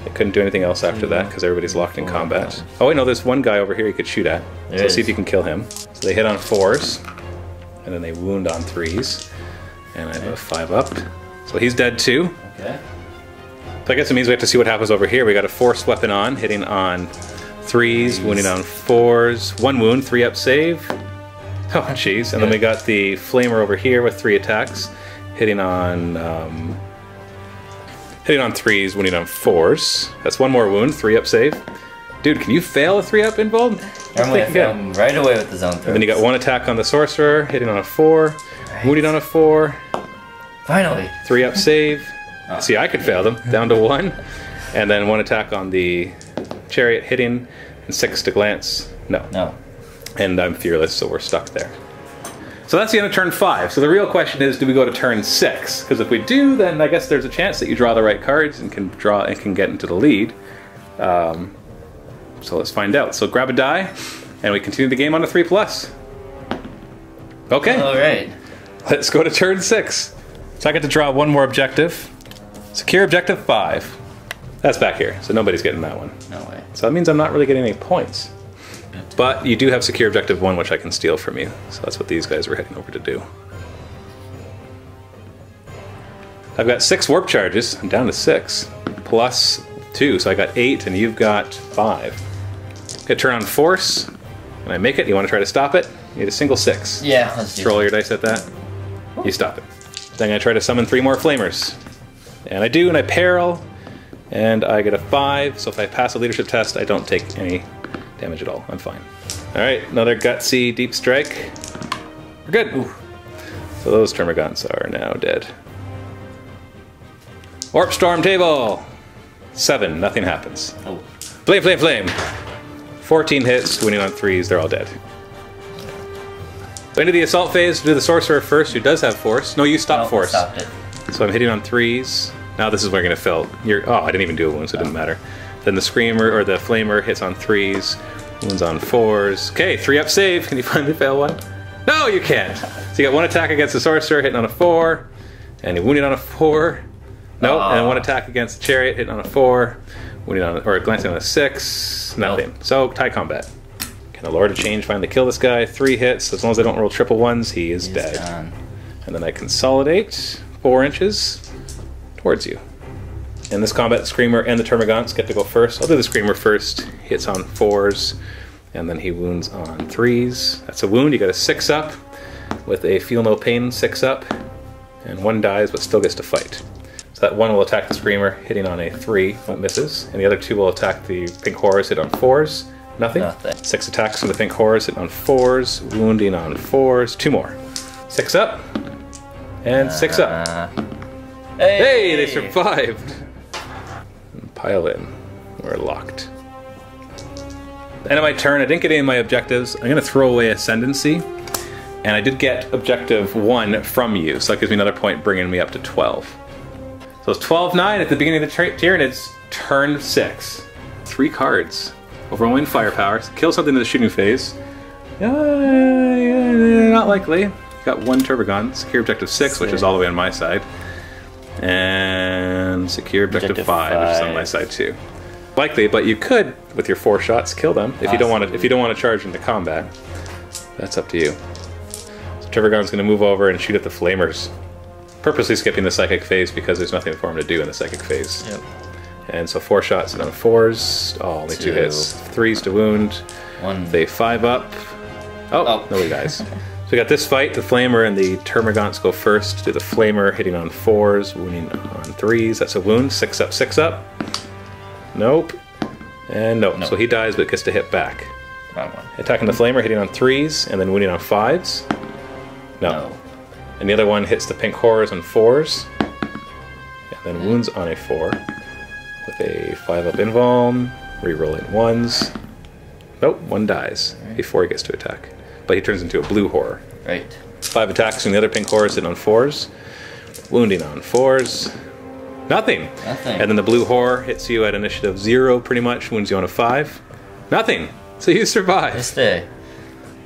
They couldn't do anything else after that because everybody's locked in combat. Oh wait, no, there's one guy over here you could shoot at. So let's see if you can kill him. So they hit on 4s, and then they wound on 3s. And I have a 5-up. So he's dead too. Okay. So I guess it means we have to see what happens over here. We got a force weapon on, hitting on 3s, wounding on 4s. 1 wound, 3-up save. Oh jeez. And then we got the flamer over here with 3 attacks, hitting on 3s, wounding on 4s. That's 1 more wound, 3-up save. Dude, can you fail a 3-up invuln? I'm going to fail him right away with the zone throw. And then you got 1 attack on the sorcerer, hitting on a 4, wounding on a 4. Finally. 3-up save. See, I could fail them, down to 1. And then 1 attack on the chariot, hitting, and 6 to glance. No. And I'm fearless, so we're stuck there. So that's the end of turn 5. So the real question is, do we go to turn 6? Because if we do, then I guess there's a chance that you draw the right cards and can get into the lead. So let's find out. So grab a die, and we continue the game on a 3+. Okay. All right. Let's go to turn 6. So I get to draw one more objective. Secure objective 5. That's back here, so nobody's getting that one. No way. So that means I'm not really getting any points. But you do have secure objective 1, which I can steal from you. So that's what these guys were heading over to do. I've got 6 warp charges. I'm down to 6. Plus 2, so I got 8, and you've got 5. Get turn on force. When I make it, you want to try to stop it? You need a single 6. Yeah, let's do Roll your dice at that. You stop it. Then I try to summon 3 more flamers. And I do, and I peril. And I get a 5, so if I pass a leadership test, I don't take any damage at all. I'm fine. Alright, another gutsy deep strike. We're good. Ooh. So those termagants are now dead. Warp storm table! 7, nothing happens. Oh. Flame, flame, flame! 14 hits, winning on 3s, they're all dead. Into the assault phase, do the sorcerer first, who does have force. No, you stop force. Stopped it. So I'm hitting on 3s. Now this is where you're gonna fill. Oh, I didn't even do a wound, so it didn't matter. Then the screamer or the flamer hits on 3s, wounds on 4s. Okay, 3-up save. Can you finally fail one? No, you can't. So you got 1 attack against the sorcerer, hitting on a 4, and you wounded on a 4. Nope, and 1 attack against the chariot, hitting on a 4, wounded on or glancing on a 6. Nothing. Nope. So tie combat. Can the Lord of Change finally kill this guy? 3 hits. As long as I don't roll triple 1s, he is dead. Gone. And then I consolidate 4 inches towards you. In this combat, the Screamer and the Termagants get to go first. I'll do the Screamer first. Hits on 4s, and then he wounds on 3s. That's a wound. You got a 6-up with a Feel No Pain 6-up, and 1 dies but still gets to fight. So that 1 will attack the Screamer, hitting on a 3, it misses, and the other 2 will attack the Pink Horrors, hit on 4s. Nothing. 6 attacks from the Pink Horrors, hit on 4s, wounding on 4s. 2 more. 6 up, and 6 up. Hey, they survived! Pile in. We're locked. End of my turn. I didn't get any of my objectives. I'm going to throw away Ascendancy. And I did get objective 1 from you, so that gives me another point, bringing me up to 12. So it's 12-9 at the beginning of the Tyranids, turn 6. 3 cards. Overwhelming firepower. Kill something in the shooting phase. Not likely. Got 1 Turbogon. Secure objective 6, which is all the way on my side. And secure objective 5, which is on my side too. Likely, but you could, with your 4 shots, kill them if you don't want to. If you don't want to charge into combat, that's up to you. So Turbogon's going to move over and shoot at the flamers, purposely skipping the psychic phase because there's nothing for him to do in the psychic phase. Yep. And so 4 shots and on 4s. Oh, only 2 hits. 3s to wound. 1. They 5 up. Oh, nobody dies. So we got this fight, the Flamer and the Termagants go first. Do the Flamer hitting on 4s, wounding on 3s. That's a wound. 6 up, 6 up. Nope. And nope. So he dies but gets to hit back. Wrong one. Attacking the Flamer, hitting on 3s, and then wounding on 5s. No. And the other one hits the Pink Horrors on 4s. And then wounds on a 4. With a 5 up invuln. Rerolling 1s. Nope, 1 dies before he gets to attack. But he turns into a blue horror. Right. 5 attacks from the other Pink Horrors, hitting on 4s. Wounding on 4s. Nothing. Nothing. And then the blue horror hits you at initiative 0 pretty much, wounds you on a 5. Nothing. So you survive. This day.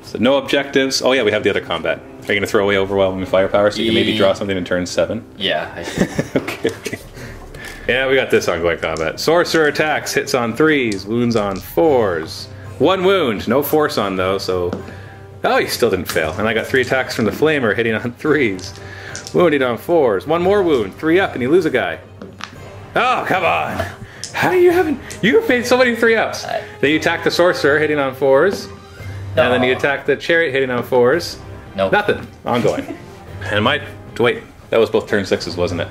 So no objectives. Oh yeah, we have the other combat. Are you going to throw away overwhelming firepower so you can maybe draw something in turn 7? Yeah, I should. Okay. Yeah, we got this ongoing combat. Sorcerer attacks, hits on 3s, wounds on 4s. 1 wound, no force on though, so... Oh, he still didn't fail. And I got 3 attacks from the Flamer, hitting on 3s. Wounded on 4s. 1 more wound, 3 up, and you lose a guy. Oh, come on! How you haven't... You've made so many 3-ups. Then you attack the Sorcerer, hitting on 4s. No. And then you attack the Chariot, hitting on 4s. Nope. Nothing. Ongoing. And my... Wait, that was both turn 6s, wasn't it?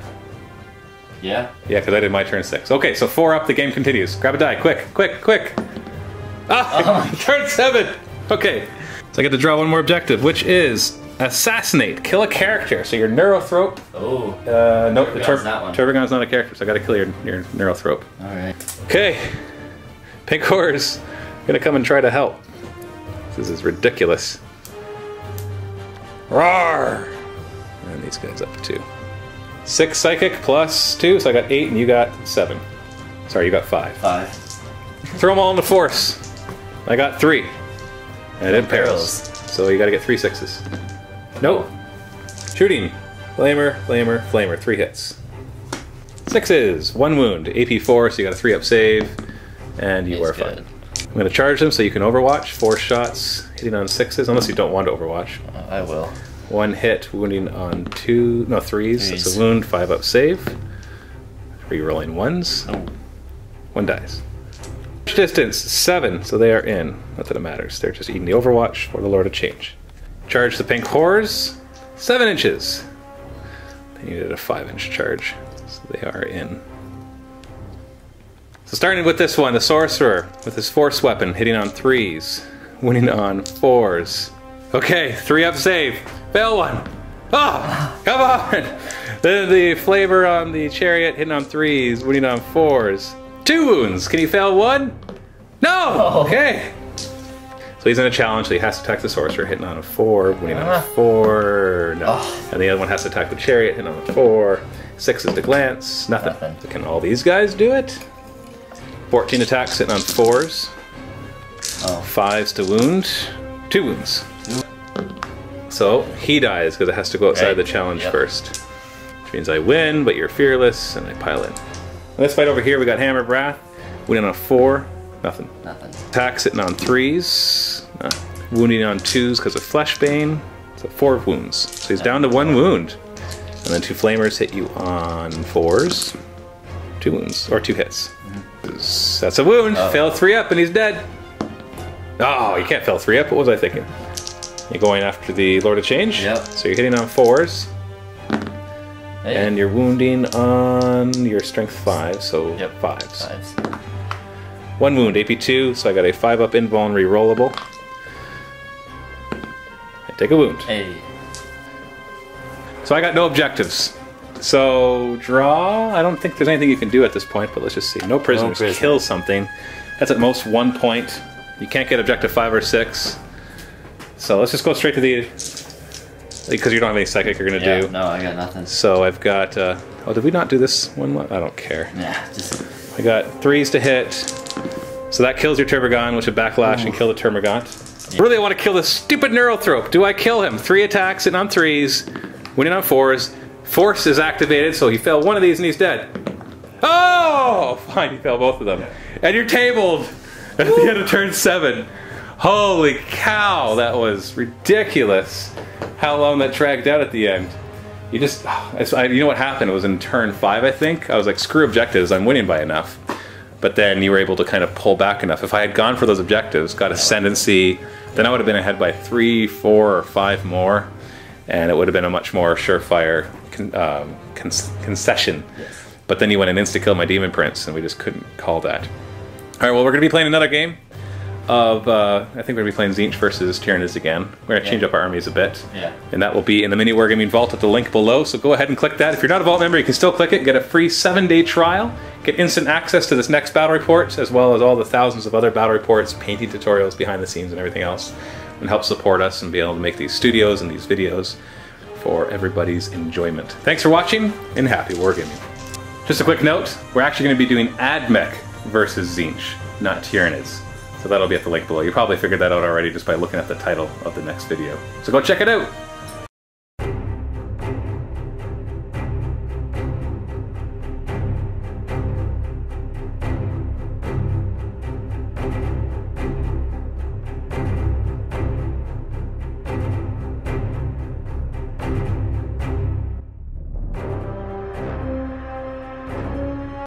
Yeah. Yeah, because I did my turn 6. Okay, so 4 up, the game continues. Grab a die, quick, quick, quick! Ah, turn 7! Okay, so I get to draw 1 more objective, which is assassinate, kill a character. So your Neurothrope... Oh. Nope, the Turbogon's not a character, so I gotta kill your Neurothrope. Alright. Okay, Pink Horrors gonna come and try to help. This is ridiculous. Roar! And these guys up too. 6 psychic plus 2, so I got 8 and you got 7. Sorry, you got 5. 5. throw them all into force. I got 3. And it perils. So you gotta get 3 6s. Nope. Shooting. Flamer, flamer, flamer. 3 hits. 6s. 1 wound. AP 4, so you got a 3-up save. And you are fine. I'm gonna charge them so you can overwatch. 4 shots, hitting on 6s, unless you don't want to overwatch. I will. 1 hit, wounding on 3s. That's a wound, 5-up save. Rerolling 1s. Oh. 1 dies. Distance 7, so they are in. Not that it matters. They're just eating the overwatch for the Lord of Change. Charge the pink horrors. 7 inches. They needed a 5-inch charge, so they are in. So starting with this one, the sorcerer with his force weapon, hitting on 3s, winning on 4s. Okay, 3-up save. Fail 1. Oh, come on. The flavor on the chariot, hitting on 3s, winning on 4s. 2 wounds. Can he fail 1? No. Oh. Okay. So he's in a challenge, so he has to attack the sorcerer, hitting on a 4, winning on a 4. No. Oh. And the other one has to attack the chariot, hitting on a 4. 6 is to glance. Nothing. So can all these guys do it? 14 attacks, hitting on 4s. Oh. 5s to wound. 2 wounds. So he dies because it has to go outside the challenge first. Which means I win, but you're fearless, and I pile in. In this fight over here, we got Hammer Wrath. Winning on a 4. Nothing. Nothing. Attacks hitting on 3s. Wounding on 2s because of Fleshbane. So 4 wounds. So he's down to 1 wound. And then 2 flamers hit you on 4s. 2 wounds. Or 2 hits. That's a wound. Oh. Fail 3-up and he's dead. Oh, you can't fail 3-up. What was I thinking? You're going after the Lord of Change? Yep. So you're hitting on 4s. Hey. And you're wounding on your strength 5, so 5s. 5s. 1 wound, AP 2, so I got a 5-up invuln rerollable. I take a wound. Hey. So I got no objectives. So draw, I don't think there's anything you can do at this point, but let's just see. No prisoners, kill something. That's at most 1 point. You can't get objective 5 or 6. So let's just go straight to the... Because you don't have any psychic you're going to do. No, I got nothing. So I've got... oh, did we not do this one? I don't care. Yeah, just... I got 3s to hit. So that kills your Termagant, which would backlash and kill the Termagant. Yeah. Really, I want to kill this stupid Neurothrope. Do I kill him? 3 attacks, hitting on 3s, winning on 4s. Force is activated, so he failed 1 of these and he's dead. Oh! Fine, you failed both of them. And you're tabled at the end of turn 7. Holy cow, that was ridiculous. How long that dragged out at the end. You just, you know what happened? It was in turn 5, I think. I was like, screw objectives, I'm winning by enough. But then you were able to kind of pull back enough. If I had gone for those objectives, got Ascendancy, then I would have been ahead by 3, 4, or 5 more. And it would have been a much more surefire concession. Yes. But then you went and insta-killed my Demon Prince, and we just couldn't call that. Alright, well, we're going to be playing another game of, I think we're going to be playing Tzeentch versus Tyranids again. We're going to change up our armies a bit. Yeah. And that will be in the MiniWarGaming Vault at the link below, so go ahead and click that. If you're not a Vault member, you can still click it, get a free 7-day trial, get instant access to this next battle report, as well as all the thousands of other battle reports, painting tutorials, behind the scenes, and everything else, and help support us and be able to make these studios and these videos for everybody's enjoyment. Thanks for watching, and happy wargaming. Just a quick note, we're actually going to be doing Admech versus Tzeentch, not Tyranids. So that'll be at the link below. You probably figured that out already just by looking at the title of the next video. So go check it out!